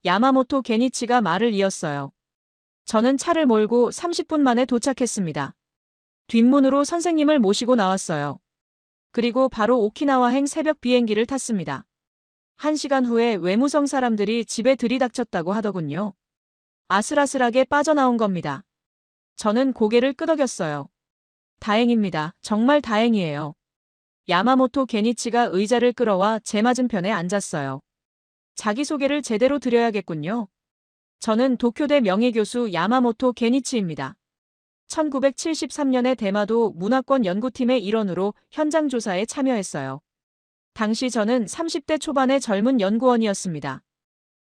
야마모토 게니치가 말을 이었어요. 저는 차를 몰고 30분 만에 도착했습니다. 뒷문으로 선생님을 모시고 나왔어요. 그리고 바로 오키나와행 새벽 비행기를 탔습니다. 1시간 후에 외무성 사람들이 집에 들이닥쳤다고 하더군요. 아슬아슬하게 빠져나온 겁니다. 저는 고개를 끄덕였어요. 다행입니다. 정말 다행이에요. 야마모토 게니치가 의자를 끌어와 제 맞은편에 앉았어요. 자기소개를 제대로 드려야겠군요. 저는 도쿄대 명예교수 야마모토 게니치입니다. 1973년에 대마도 문화권 연구팀의 일원으로 현장 조사에 참여했어요. 당시 저는 30대 초반의 젊은 연구원이었습니다.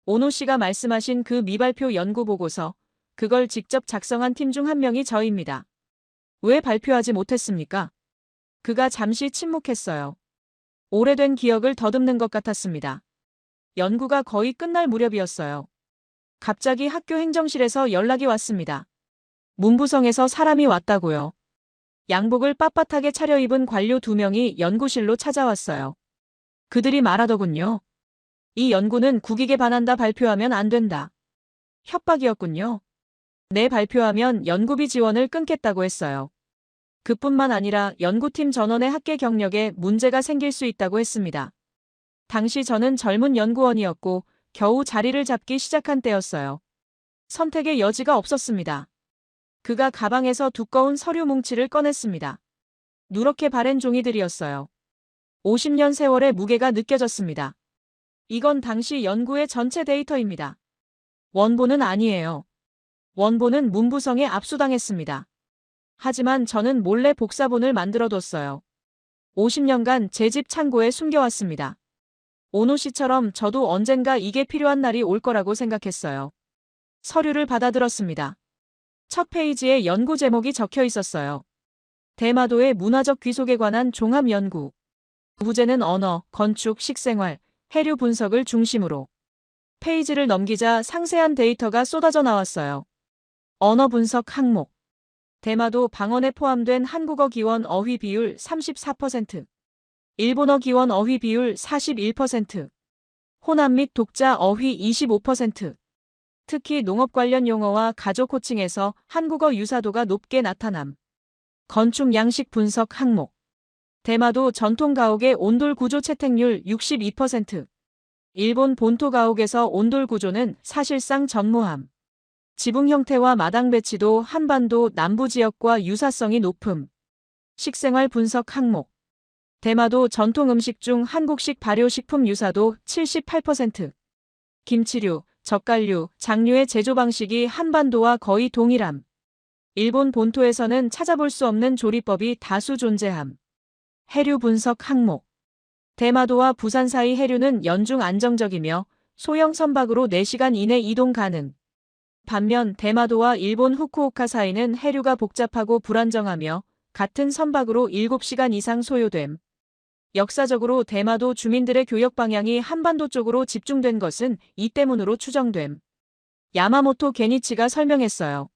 오노 씨가 말씀하신 그 미발표 연구 보고서, 그걸 직접 작성한 팀 중 한 명이 저입니다. 왜 발표하지 못했습니까? 그가 잠시 침묵했어요. 오래된 기억을 더듬는 것 같았습니다. 연구가 거의 끝날 무렵이었어요. 갑자기 학교 행정실에서 연락이 왔습니다. 문부성에서 사람이 왔다고요. 양복을 빳빳하게 차려입은 관료 2명이 연구실로 찾아왔어요. 그들이 말하더군요. 이 연구는 국익에 반한다 발표하면 안 된다. 협박이었군요. 내 발표하면 연구비 지원을 끊겠다고 했어요. 그뿐만 아니라 연구팀 전원의 학계 경력에 문제가 생길 수 있다고 했습니다. 당시 저는 젊은 연구원이었고 겨우 자리를 잡기 시작한 때였어요. 선택의 여지가 없었습니다. 그가 가방에서 두꺼운 서류 뭉치를 꺼냈습니다. 누렇게 바랜 종이들이었어요. 50년 세월의 무게가 느껴졌습니다. 이건 당시 연구의 전체 데이터입니다. 원본은 아니에요. 원본은 문부성에 압수당했습니다. 하지만 저는 몰래 복사본을 만들어뒀어요. 50년간 제 집 창고에 숨겨왔습니다. 오노 씨처럼 저도 언젠가 이게 필요한 날이 올 거라고 생각했어요. 서류를 받아들었습니다. 첫 페이지에 연구 제목이 적혀 있었어요. 대마도의 문화적 귀속에 관한 종합 연구. 부제는 언어, 건축, 식생활, 해류 분석을 중심으로. 페이지를 넘기자 상세한 데이터가 쏟아져 나왔어요. 언어 분석 항목. 대마도 방언에 포함된 한국어 기원 어휘 비율 34%, 일본어 기원 어휘 비율 41%, 호남 및 독자 어휘 25%, 특히 농업 관련 용어와 가족 호칭에서 한국어 유사도가 높게 나타남. 건축 양식 분석 항목. 대마도 전통 가옥의 온돌 구조 채택률 62%, 일본 본토 가옥에서 온돌 구조는 사실상 전무함. 지붕 형태와 마당 배치도 한반도 남부 지역과 유사성이 높음. 식생활 분석 항목. 대마도 전통 음식 중 한국식 발효식품 유사도 78%. 김치류, 젓갈류, 장류의 제조 방식이 한반도와 거의 동일함. 일본 본토에서는 찾아볼 수 없는 조리법이 다수 존재함. 해류 분석 항목. 대마도와 부산 사이 해류는 연중 안정적이며 소형 선박으로 4시간 이내 이동 가능. 반면 대마도와 일본 후쿠오카 사이는 해류가 복잡하고 불안정하며 같은 선박으로 7시간 이상 소요됨. 역사적으로 대마도 주민들의 교역 방향이 한반도 쪽으로 집중된 것은 이 때문으로 추정됨. 야마모토 게니치가 설명했어요.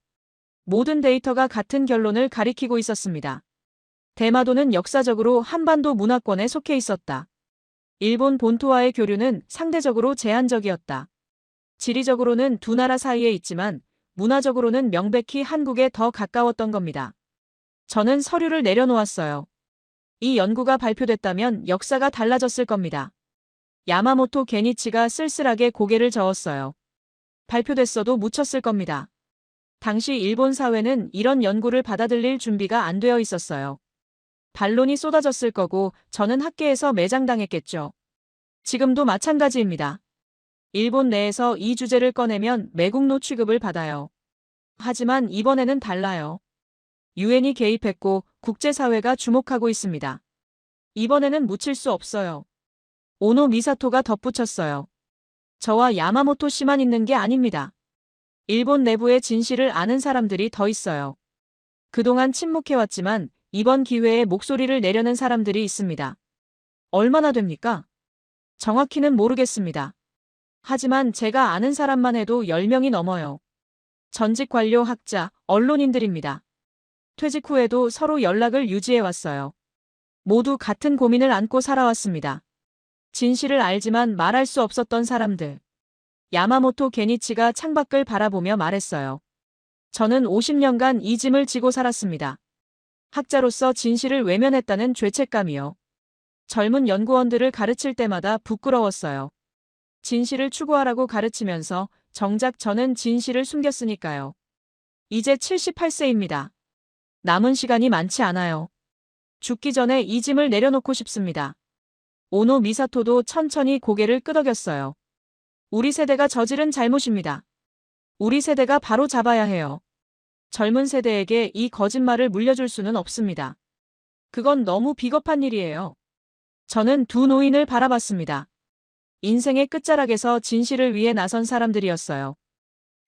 모든 데이터가 같은 결론을 가리키고 있었습니다. 대마도는 역사적으로 한반도 문화권에 속해 있었다. 일본 본토와의 교류는 상대적으로 제한적이었다. 지리적으로는 두 나라 사이에 있지만 문화적으로는 명백히 한국에 더 가까웠던 겁니다. 저는 서류를 내려놓았어요. 이 연구가 발표됐다면 역사가 달라졌을 겁니다. 야마모토 게니치가 쓸쓸하게 고개를 저었어요. 발표됐어도 묻혔을 겁니다. 당시 일본 사회는 이런 연구를 받아들일 준비가 안 되어 있었어요. 반론이 쏟아졌을 거고 저는 학계에서 매장당했겠죠. 지금도 마찬가지입니다. 일본 내에서 이 주제를 꺼내면 매국노 취급을 받아요. 하지만 이번에는 달라요. 유엔이 개입했고 국제사회가 주목하고 있습니다. 이번에는 묻힐 수 없어요. 오노 미사토가 덧붙였어요. 저와 야마모토 씨만 있는 게 아닙니다. 일본 내부의 진실을 아는 사람들이 더 있어요. 그동안 침묵해왔지만 이번 기회에 목소리를 내려는 사람들이 있습니다. 얼마나 됩니까? 정확히는 모르겠습니다. 하지만 제가 아는 사람만 해도 10명이 넘어요. 전직 관료, 학자, 언론인들입니다. 퇴직 후에도 서로 연락을 유지해왔어요. 모두 같은 고민을 안고 살아왔습니다. 진실을 알지만 말할 수 없었던 사람들. 야마모토 게니치가 창밖을 바라보며 말했어요. 저는 50년간 이 짐을 지고 살았습니다. 학자로서 진실을 외면했다는 죄책감이요. 젊은 연구원들을 가르칠 때마다 부끄러웠어요. 진실을 추구하라고 가르치면서 정작 저는 진실을 숨겼으니까요. 이제 78세입니다. 남은 시간이 많지 않아요. 죽기 전에 이 짐을 내려놓고 싶습니다. 오노 미사토도 천천히 고개를 끄덕였어요. 우리 세대가 저지른 잘못입니다. 우리 세대가 바로 잡아야 해요. 젊은 세대에게 이 거짓말을 물려줄 수는 없습니다. 그건 너무 비겁한 일이에요. 저는 두 노인을 바라봤습니다. 인생의 끝자락에서 진실을 위해 나선 사람들이었어요.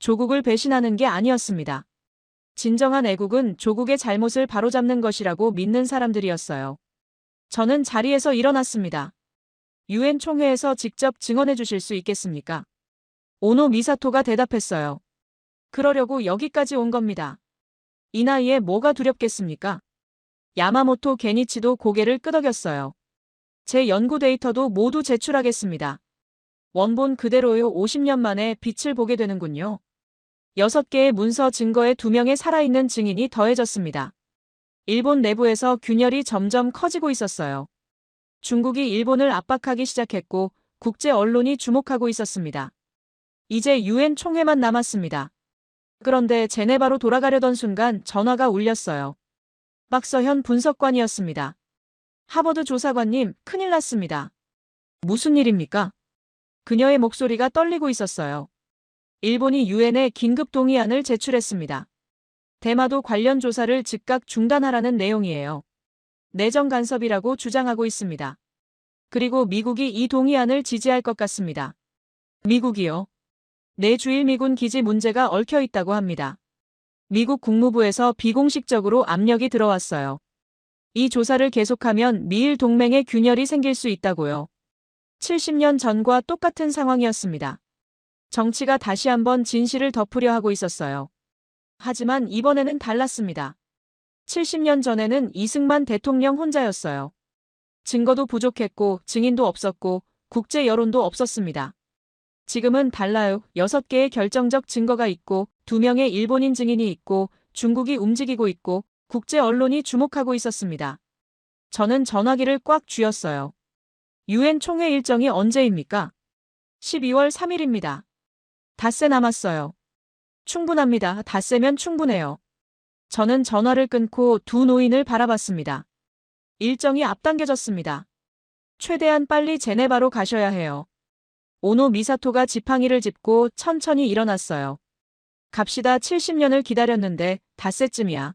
조국을 배신하는 게 아니었습니다. 진정한 애국은 조국의 잘못을 바로잡는 것이라고 믿는 사람들이었어요. 저는 자리에서 일어났습니다. 유엔 총회에서 직접 증언해 주실 수 있겠습니까? 오노 미사토가 대답했어요. 그러려고 여기까지 온 겁니다. 이 나이에 뭐가 두렵겠습니까? 야마모토 게니치도 고개를 끄덕였어요. 제 연구 데이터도 모두 제출하겠습니다. 원본 그대로요. 50년 만에 빛을 보게 되는군요. 6개의 문서 증거에 2명의 살아있는 증인이 더해졌습니다. 일본 내부에서 균열이 점점 커지고 있었어요. 중국이 일본을 압박하기 시작했고 국제 언론이 주목하고 있었습니다. 이제 유엔 총회만 남았습니다. 그런데 제네바로 돌아가려던 순간 전화가 울렸어요. 박서현 분석관이었습니다. 하버드 조사관님, 큰일 났습니다. 무슨 일입니까? 그녀의 목소리가 떨리고 있었어요. 일본이 유엔에 긴급 동의안을 제출했습니다. 대마도 관련 조사를 즉각 중단하라는 내용이에요. 내정 간섭이라고 주장하고 있습니다. 그리고 미국이 이 동의안을 지지할 것 같습니다. 미국이요? 내주일 미군 기지 문제가 얽혀 있다고 합니다. 미국 국무부에서 비공식적으로 압력이 들어왔어요. 이 조사를 계속하면 미일 동맹에 균열이 생길 수 있다고요. 70년 전과 똑같은 상황이었습니다. 정치가 다시 한번 진실을 덮으려 하고 있었어요. 하지만 이번에는 달랐습니다. 70년 전에는 이승만 대통령 혼자였어요. 증거도 부족했고 증인도 없었고 국제 여론도 없었습니다. 지금은 달라요. 6개의 결정적 증거가 있고 2명의 일본인 증인이 있고 중국이 움직이고 있고 국제 언론이 주목하고 있었습니다. 저는 전화기를 꽉 쥐었어요. 유엔 총회 일정이 언제입니까? 12월 3일입니다. 닷새 남았어요. 충분합니다. 닷새면 충분해요. 저는 전화를 끊고 두 노인을 바라봤습니다. 일정이 앞당겨졌습니다. 최대한 빨리 제네바로 가셔야 해요. 오노 미사토가 지팡이를 짚고 천천히 일어났어요. 갑시다. 70년을 기다렸는데 닷새쯤이야.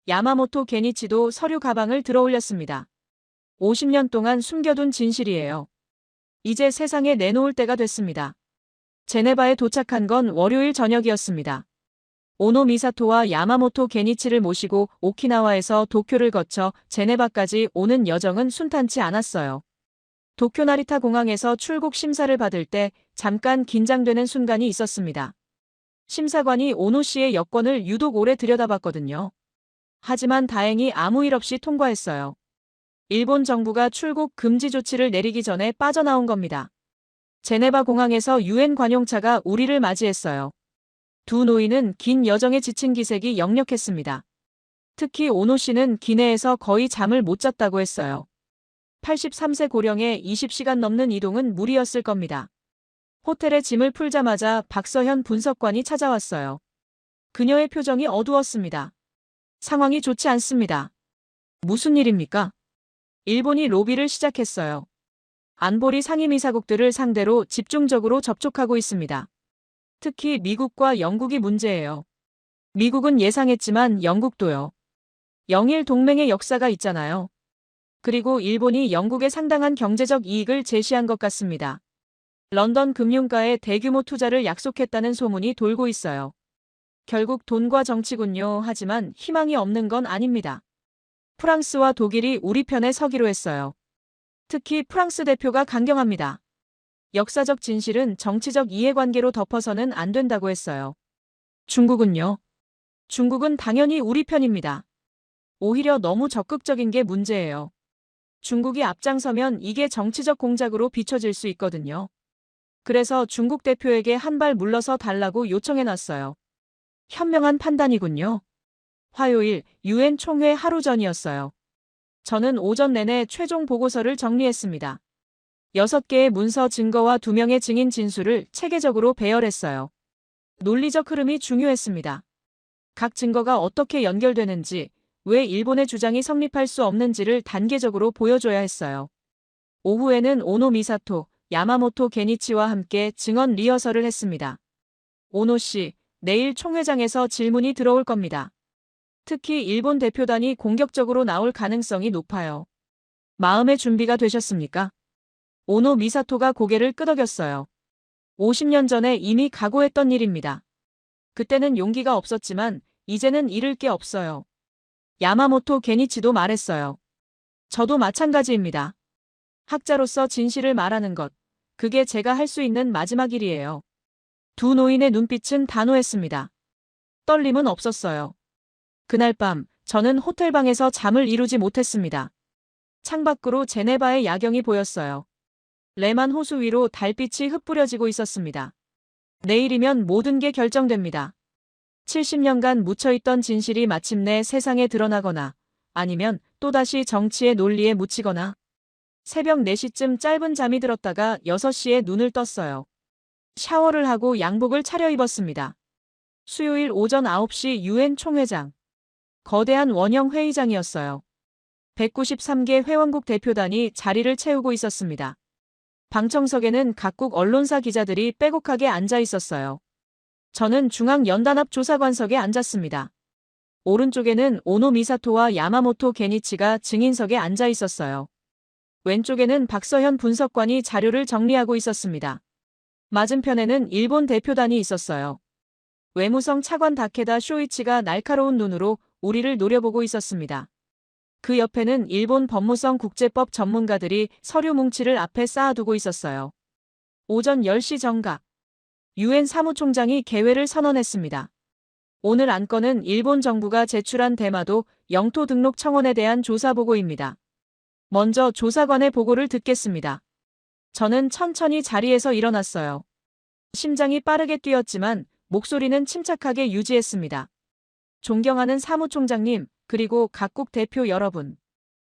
야마모토 게니치도 서류 가방을 들어올렸습니다. 50년 동안 숨겨둔 진실이에요. 이제 세상에 내놓을 때가 됐습니다. 제네바에 도착한 건 월요일 저녁이었습니다. 오노 미사토와 야마모토 게니치를 모시고 오키나와에서 도쿄를 거쳐 제네바까지 오는 여정은 순탄치 않았어요. 도쿄 나리타 공항에서 출국 심사를 받을 때 잠깐 긴장되는 순간이 있었습니다. 심사관이 오노 씨의 여권을 유독 오래 들여다봤거든요. 하지만 다행히 아무 일 없이 통과했어요. 일본 정부가 출국 금지 조치를 내리기 전에 빠져나온 겁니다. 제네바 공항에서 유엔 관용차가 우리를 맞이했어요. 두 노인은 긴 여정에 지친 기색이 역력했습니다. 특히 오노 씨는 기내에서 거의 잠을 못 잤다고 했어요. 83세 고령에 20시간 넘는 이동은 무리였을 겁니다. 호텔에 짐을 풀자마자 박서현 분석관이 찾아왔어요. 그녀의 표정이 어두웠습니다. 상황이 좋지 않습니다. 무슨 일입니까? 일본이 로비를 시작했어요. 안보리 상임이사국들을 상대로 집중적으로 접촉하고 있습니다. 특히 미국과 영국이 문제예요. 미국은 예상했지만 영국도요. 영일 동맹의 역사가 있잖아요. 그리고 일본이 영국에 상당한 경제적 이익을 제시한 것 같습니다. 런던 금융가에 대규모 투자를 약속했다는 소문이 돌고 있어요. 결국 돈과 정치군요. 하지만 희망이 없는 건 아닙니다. 프랑스와 독일이 우리 편에 서기로 했어요. 특히 프랑스 대표가 강경합니다. 역사적 진실은 정치적 이해관계로 덮어서는 안 된다고 했어요. 중국은요? 중국은 당연히 우리 편입니다. 오히려 너무 적극적인 게 문제예요. 중국이 앞장서면 이게 정치적 공작으로 비춰질 수 있거든요. 그래서 중국 대표에게 한 발 물러서 달라고 요청해놨어요. 현명한 판단이군요. 화요일 유엔 총회 하루 전이었어요. 저는 오전 내내 최종 보고서를 정리했습니다. 6개의 문서 증거와 2명의 증인 진술을 체계적으로 배열했어요. 논리적 흐름이 중요했습니다. 각 증거가 어떻게 연결되는지, 왜 일본의 주장이 성립할 수 없는지를 단계적으로 보여줘야 했어요. 오후에는 오노 미사토, 야마모토 게니치와 함께 증언 리허설을 했습니다. 오노 씨, 내일 총회장에서 질문이 들어올 겁니다. 특히 일본 대표단이 공격적으로 나올 가능성이 높아요. 마음의 준비가 되셨습니까? 오노 미사토가 고개를 끄덕였어요. 50년 전에 이미 각오했던 일입니다. 그때는 용기가 없었지만 이제는 잃을 게 없어요. 야마모토 게니치도 말했어요. 저도 마찬가지입니다. 학자로서 진실을 말하는 것, 그게 제가 할 수 있는 마지막 일이에요. 두 노인의 눈빛은 단호했습니다. 떨림은 없었어요. 그날 밤 저는 호텔방에서 잠을 이루지 못했습니다. 창밖으로 제네바의 야경이 보였어요. 레만 호수 위로 달빛이 흩뿌려지고 있었습니다. 내일이면 모든 게 결정됩니다. 70년간 묻혀있던 진실이 마침내 세상에 드러나거나 아니면 또다시 정치의 논리에 묻히거나. 새벽 4시쯤 짧은 잠이 들었다가 6시에 눈을 떴어요. 샤워를 하고 양복을 차려입었습니다. 수요일 오전 9시 유엔 총회장. 거대한 원형 회의장이었어요. 193개 회원국 대표단이 자리를 채우고 있었습니다. 방청석에는 각국 언론사 기자들이 빼곡하게 앉아 있었어요. 저는 중앙연단합조사관석에 앉았습니다. 오른쪽에는 오노 미사토와 야마모토 게니치가 증인석에 앉아 있었어요. 왼쪽에는 박서현 분석관이 자료를 정리하고 있었습니다. 맞은편에는 일본 대표단이 있었어요. 외무성 차관 다케다 쇼이치가 날카로운 눈으로 우리를 노려보고 있었습니다. 그 옆에는 일본 법무성 국제법 전문가들이 서류 뭉치를 앞에 쌓아두고 있었어요. 오전 10시 정각. 유엔 사무총장이 개회를 선언했습니다. 오늘 안건은 일본 정부가 제출한 대마도 영토 등록 청원에 대한 조사 보고입니다. 먼저 조사관의 보고를 듣겠습니다. 저는 천천히 자리에서 일어났어요. 심장이 빠르게 뛰었지만 목소리는 침착하게 유지했습니다. 존경하는 사무총장님, 그리고 각국 대표 여러분.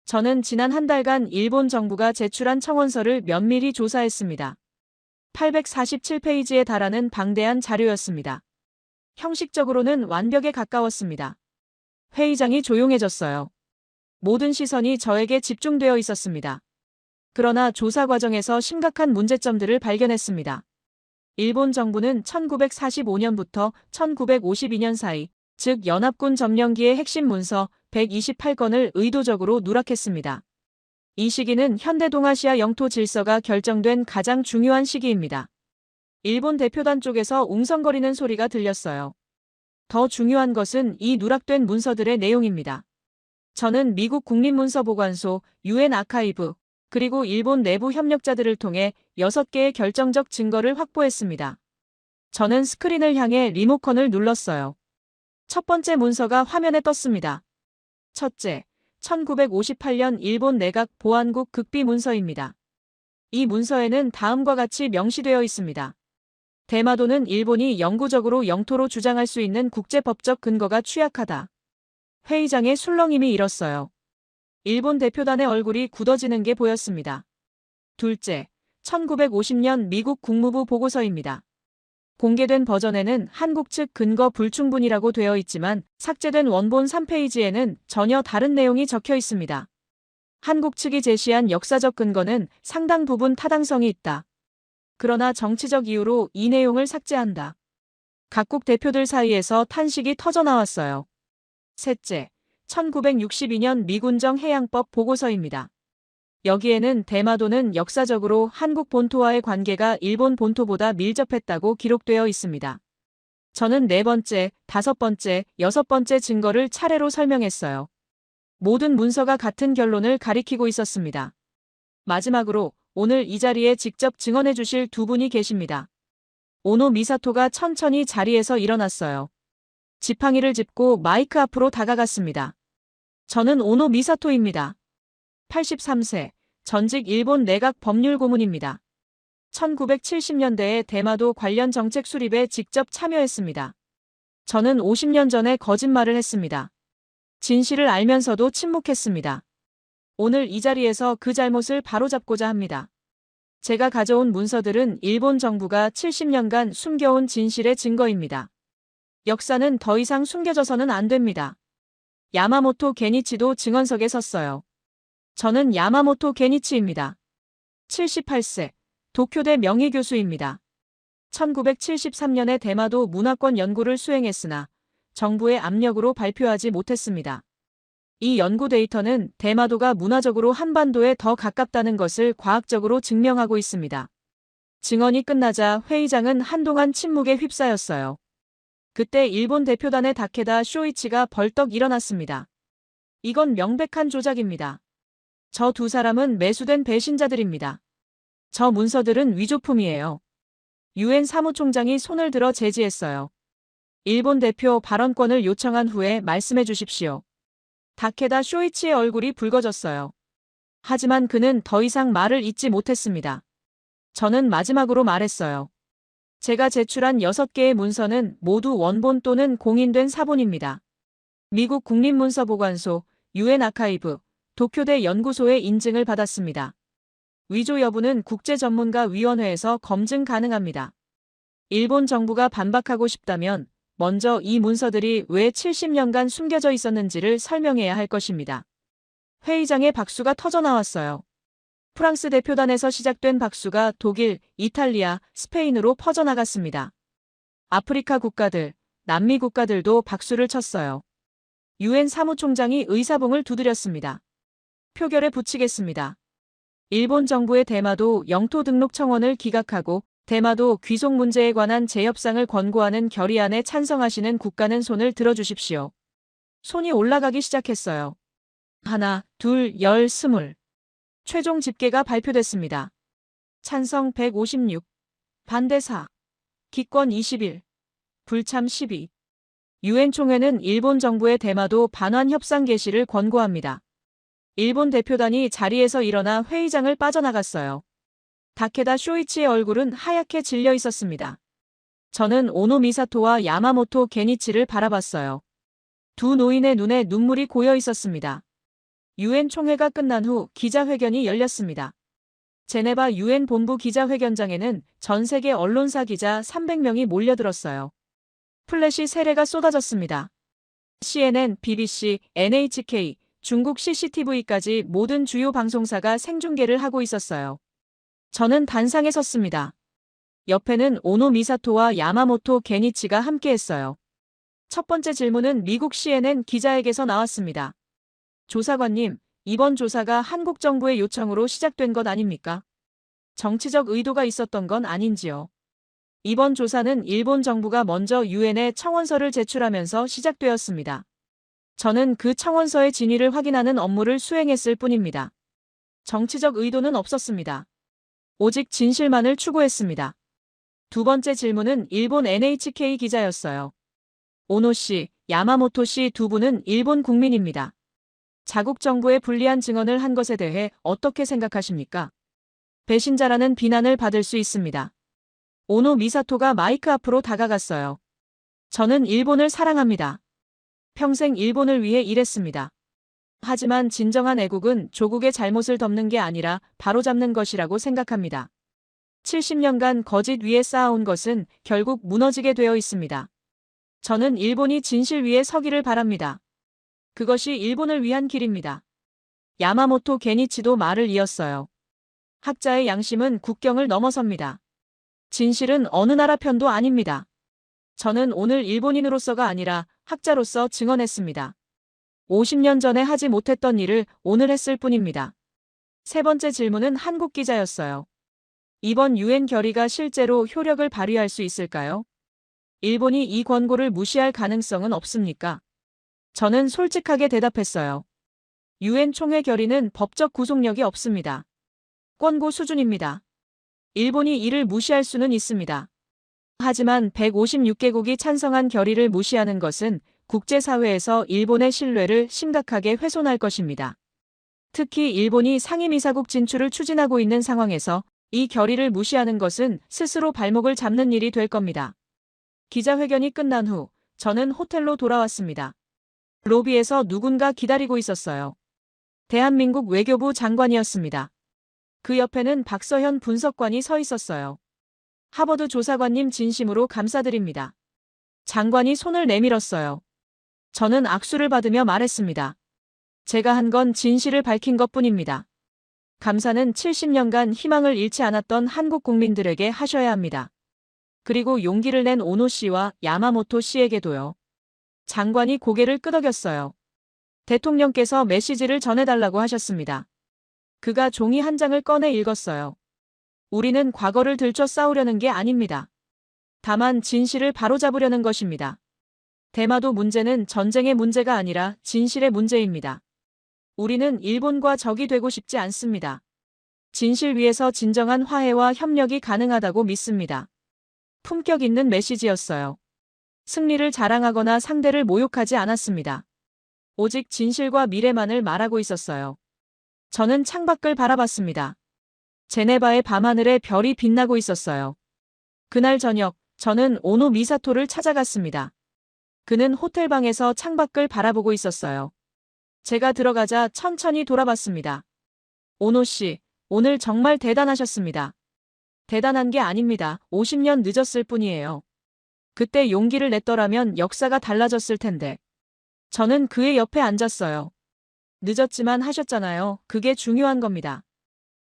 저는 지난 한 달간 일본 정부가 제출한 청원서를 면밀히 조사했습니다. 847페이지에 달하는 방대한 자료였습니다. 형식적으로는 완벽에 가까웠습니다. 회의장이 조용해졌어요. 모든 시선이 저에게 집중되어 있었습니다. 그러나 조사 과정에서 심각한 문제점들을 발견했습니다. 일본 정부는 1945년부터 1952년 사이, 즉 연합군 점령기의 핵심 문서 128건을 의도적으로 누락했습니다. 이 시기는 현대 동아시아 영토 질서가 결정된 가장 중요한 시기입니다. 일본 대표단 쪽에서 웅성거리는 소리가 들렸어요. 더 중요한 것은 이 누락된 문서들의 내용입니다. 저는 미국 국립문서보관소, 유엔 아카이브, 그리고 일본 내부 협력자들을 통해 6개의 결정적 증거를 확보했습니다. 저는 스크린을 향해 리모컨을 눌렀어요. 첫 번째 문서가 화면에 떴습니다. 첫째, 1958년 일본 내각 보안국 극비 문서입니다. 이 문서에는 다음과 같이 명시되어 있습니다. 대마도는 일본이 영구적으로 영토로 주장할 수 있는 국제법적 근거가 취약하다. 회의장에 술렁임이 일었어요. 일본 대표단의 얼굴이 굳어지는 게 보였습니다. 둘째, 1950년 미국 국무부 보고서입니다. 공개된 버전에는 한국 측 근거 불충분이라고 되어 있지만 삭제된 원본 3페이지에는 전혀 다른 내용이 적혀 있습니다. 한국 측이 제시한 역사적 근거는 상당 부분 타당성이 있다. 그러나 정치적 이유로 이 내용을 삭제한다. 각국 대표들 사이에서 탄식이 터져나왔어요. 셋째, 1962년 미군정 해양법 보고서입니다. 여기에는 대마도는 역사적으로 한국 본토와의 관계가 일본 본토보다 밀접했다고 기록되어 있습니다. 저는 네 번째, 다섯 번째, 여섯 번째 증거를 차례로 설명했어요. 모든 문서가 같은 결론을 가리키고 있었습니다. 마지막으로 오늘 이 자리에 직접 증언해 주실 두 분이 계십니다. 오노 미사토가 천천히 자리에서 일어났어요. 지팡이를 짚고 마이크 앞으로 다가갔습니다. 저는 오노 미사토입니다. 83세, 전직 일본 내각 법률 고문입니다. 1970년대에 대마도 관련 정책 수립에 직접 참여했습니다. 저는 50년 전에 거짓말을 했습니다. 진실을 알면서도 침묵했습니다. 오늘 이 자리에서 그 잘못을 바로잡고자 합니다. 제가 가져온 문서들은 일본 정부가 70년간 숨겨온 진실의 증거입니다. 역사는 더 이상 숨겨져서는 안 됩니다. 야마모토 게니치도 증언석에 섰어요. 저는 야마모토 게니치입니다. 78세, 도쿄대 명예교수입니다. 1973년에 대마도 문화권 연구를 수행했으나 정부의 압력으로 발표하지 못했습니다. 이 연구 데이터는 대마도가 문화적으로 한반도에 더 가깝다는 것을 과학적으로 증명하고 있습니다. 증언이 끝나자 회의장은 한동안 침묵에 휩싸였어요. 그때 일본 대표단의 다케다 쇼이치가 벌떡 일어났습니다. 이건 명백한 조작입니다. 저 두 사람은 매수된 배신자들입니다. 저 문서들은 위조품이에요. 유엔 사무총장이 손을 들어 제지했어요. 일본 대표 발언권을 요청한 후에 말씀해 주십시오. 다케다 쇼이치의 얼굴이 붉어졌어요. 하지만 그는 더 이상 말을 잇지 못했습니다. 저는 마지막으로 말했어요. 제가 제출한 6개의 문서는 모두 원본 또는 공인된 사본입니다. 미국 국립문서보관소, 유엔 아카이브, 도쿄대 연구소의 인증을 받았습니다. 위조 여부는 국제전문가위원회에서 검증 가능합니다. 일본 정부가 반박하고 싶다면 먼저 이 문서들이 왜 70년간 숨겨져 있었는지를 설명해야 할 것입니다. 회의장에 박수가 터져나왔어요. 프랑스 대표단에서 시작된 박수가 독일, 이탈리아, 스페인으로 퍼져나갔습니다. 아프리카 국가들, 남미 국가들도 박수를 쳤어요. 유엔 사무총장이 의사봉을 두드렸습니다. 표결에 붙이겠습니다. 일본 정부의 대마도 영토 등록 청원을 기각하고 대마도 귀속 문제에 관한 재협상을 권고하는 결의안에 찬성하시는 국가는 손을 들어주십시오. 손이 올라가기 시작했어요. 하나, 둘, 열, 스물. 최종 집계가 발표됐습니다. 찬성 156, 반대 4, 기권 21, 불참 12. 유엔 총회는 일본 정부의 대마도 반환 협상 개시를 권고합니다. 일본 대표단이 자리에서 일어나 회의장을 빠져나갔어요. 다케다 쇼이치의 얼굴은 하얗게 질려 있었습니다. 저는 오노 미사토와 야마모토 게니치를 바라봤어요. 두 노인의 눈에 눈물이 고여 있었습니다. 유엔 총회가 끝난 후 기자회견이 열렸습니다. 제네바 유엔 본부 기자회견장에는 전 세계 언론사 기자 300명이 몰려들었어요. 플래시 세례가 쏟아졌습니다. CNN, BBC, NHK, 중국 CCTV까지 모든 주요 방송사가 생중계를 하고 있었어요. 저는 단상에 섰습니다. 옆에는 오노 미사토와 야마모토 게니치가 함께했어요. 첫 번째 질문은 미국 CNN 기자에게서 나왔습니다. 조사관님, 이번 조사가 한국 정부의 요청으로 시작된 것 아닙니까? 정치적 의도가 있었던 건 아닌지요? 이번 조사는 일본 정부가 먼저 유엔에 청원서를 제출하면서 시작되었습니다. 저는 그 청원서의 진위를 확인하는 업무를 수행했을 뿐입니다. 정치적 의도는 없었습니다. 오직 진실만을 추구했습니다. 두 번째 질문은 일본 NHK 기자였어요. 오노 씨, 야마모토 씨 두 분은 일본 국민입니다. 자국 정부에 불리한 증언을 한 것에 대해 어떻게 생각하십니까? 배신자라는 비난을 받을 수 있습니다. 오노 미사토가 마이크 앞으로 다가갔어요. 저는 일본을 사랑합니다. 평생 일본을 위해 일했습니다. 하지만 진정한 애국은 조국의 잘못을 덮는 게 아니라 바로잡는 것이라고 생각합니다. 70년간 거짓 위에 쌓아온 것은 결국 무너지게 되어 있습니다. 저는 일본이 진실 위에 서기를 바랍니다. 그것이 일본을 위한 길입니다. 야마모토 게니치도 말을 이었어요. 학자의 양심은 국경을 넘어섭니다. 진실은 어느 나라 편도 아닙니다. 저는 오늘 일본인으로서가 아니라 학자로서 증언했습니다. 50년 전에 하지 못했던 일을 오늘 했을 뿐입니다. 세 번째 질문은 한국 기자였어요. 이번 유엔 결의가 실제로 효력을 발휘할 수 있을까요? 일본이 이 권고를 무시할 가능성은 없습니까? 저는 솔직하게 대답했어요. 유엔 총회 결의는 법적 구속력이 없습니다. 권고 수준입니다. 일본이 이를 무시할 수는 있습니다. 하지만 156개국이 찬성한 결의를 무시하는 것은 국제사회에서 일본의 신뢰를 심각하게 훼손할 것입니다. 특히 일본이 상임이사국 진출을 추진하고 있는 상황에서 이 결의를 무시하는 것은 스스로 발목을 잡는 일이 될 겁니다. 기자회견이 끝난 후 저는 호텔로 돌아왔습니다. 로비에서 누군가 기다리고 있었어요. 대한민국 외교부 장관이었습니다. 그 옆에는 박서현 분석관이 서 있었어요. 하버드 조사관님 진심으로 감사드립니다. 장관이 손을 내밀었어요. 저는 악수를 받으며 말했습니다. 제가 한 건 진실을 밝힌 것뿐입니다. 감사는 70년간 희망을 잃지 않았던 한국 국민들에게 하셔야 합니다. 그리고 용기를 낸 오노 씨와 야마모토 씨에게도요. 장관이 고개를 끄덕였어요. 대통령께서 메시지를 전해달라고 하셨습니다. 그가 종이 한 장을 꺼내 읽었어요. 우리는 과거를 들춰 싸우려는 게 아닙니다. 다만 진실을 바로잡으려는 것입니다. 대마도 문제는 전쟁의 문제가 아니라 진실의 문제입니다. 우리는 일본과 적이 되고 싶지 않습니다. 진실 위에서 진정한 화해와 협력이 가능하다고 믿습니다. 품격 있는 메시지였어요. 승리를 자랑하거나 상대를 모욕하지 않았습니다. 오직 진실과 미래만을 말하고 있었어요. 저는 창밖을 바라봤습니다. 제네바의 밤하늘에 별이 빛나고 있었어요. 그날 저녁, 저는 오노 미사토를 찾아갔습니다. 그는 호텔방에서 창밖을 바라보고 있었어요. 제가 들어가자 천천히 돌아봤습니다. 오노 씨, 오늘 정말 대단하셨습니다. 대단한 게 아닙니다. 50년 늦었을 뿐이에요. 그때 용기를 냈더라면 역사가 달라졌을 텐데. 저는 그의 옆에 앉았어요. 늦었지만 하셨잖아요. 그게 중요한 겁니다.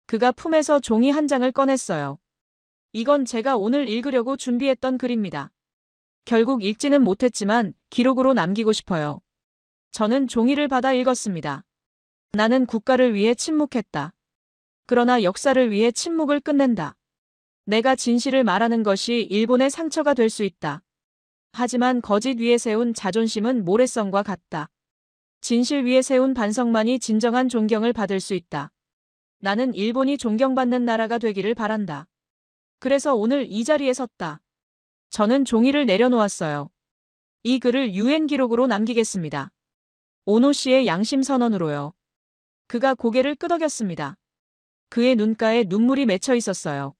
그가 품에서 종이 한 장을 꺼냈어요. 이건 제가 오늘 읽으려고 준비했던 글입니다. 결국 읽지는 못했지만 기록으로 남기고 싶어요. 저는 종이를 받아 읽었습니다. 나는 국가를 위해 침묵했다. 그러나 역사를 위해 침묵을 끝낸다. 내가 진실을 말하는 것이 일본의 상처가 될 수 있다. 하지만 거짓 위에 세운 자존심은 모래성과 같다. 진실 위에 세운 반성만이 진정한 존경을 받을 수 있다. 나는 일본이 존경받는 나라가 되기를 바란다. 그래서 오늘 이 자리에 섰다. 저는 종이를 내려놓았어요. 이 글을 유엔 기록으로 남기겠습니다. 오노 씨의 양심 선언으로요. 그가 고개를 끄덕였습니다. 그의 눈가에 눈물이 맺혀 있었어요.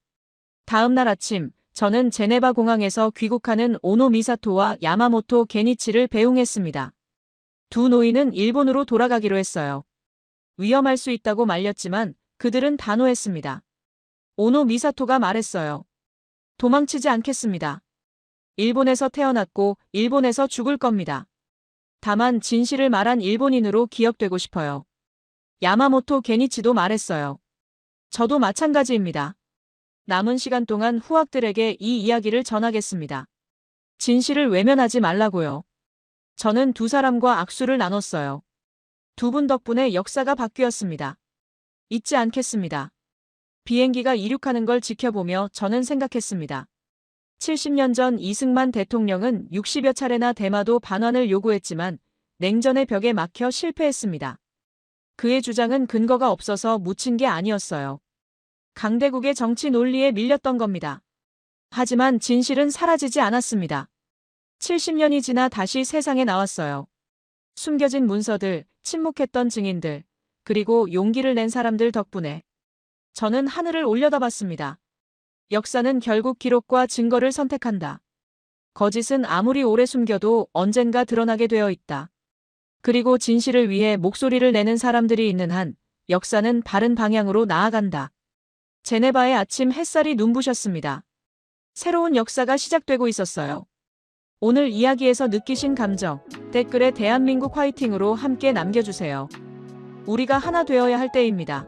다음 날 아침, 저는 제네바 공항에서 귀국하는 오노 미사토와 야마모토 게니치를 배웅했습니다. 두 노인은 일본으로 돌아가기로 했어요. 위험할 수 있다고 말렸지만 그들은 단호했습니다. 오노 미사토가 말했어요. 도망치지 않겠습니다. 일본에서 태어났고 일본에서 죽을 겁니다. 다만 진실을 말한 일본인으로 기억되고 싶어요. 야마모토 게니치도 말했어요. 저도 마찬가지입니다. 남은 시간 동안 후학들에게 이 이야기를 전하겠습니다. 진실을 외면하지 말라고요. 저는 두 사람과 악수를 나눴어요. 두 분 덕분에 역사가 바뀌었습니다. 잊지 않겠습니다. 비행기가 이륙하는 걸 지켜보며 저는 생각했습니다. 70년 전 이승만 대통령은 60여 차례나 대마도 반환을 요구했지만 냉전의 벽에 막혀 실패했습니다. 그의 주장은 근거가 없어서 묻힌 게 아니었어요. 강대국의 정치 논리에 밀렸던 겁니다. 하지만 진실은 사라지지 않았습니다. 70년이 지나 다시 세상에 나왔어요. 숨겨진 문서들, 침묵했던 증인들, 그리고 용기를 낸 사람들 덕분에 저는 하늘을 올려다봤습니다. 역사는 결국 기록과 증거를 선택한다. 거짓은 아무리 오래 숨겨도 언젠가 드러나게 되어 있다. 그리고 진실을 위해 목소리를 내는 사람들이 있는 한 역사는 바른 방향으로 나아간다. 제네바의 아침 햇살이 눈부셨습니다. 새로운 역사가 시작되고 있었어요. 오늘 이야기에서 느끼신 감정, 댓글에 대한민국 화이팅으로 함께 남겨주세요. 우리가 하나 되어야 할 때입니다.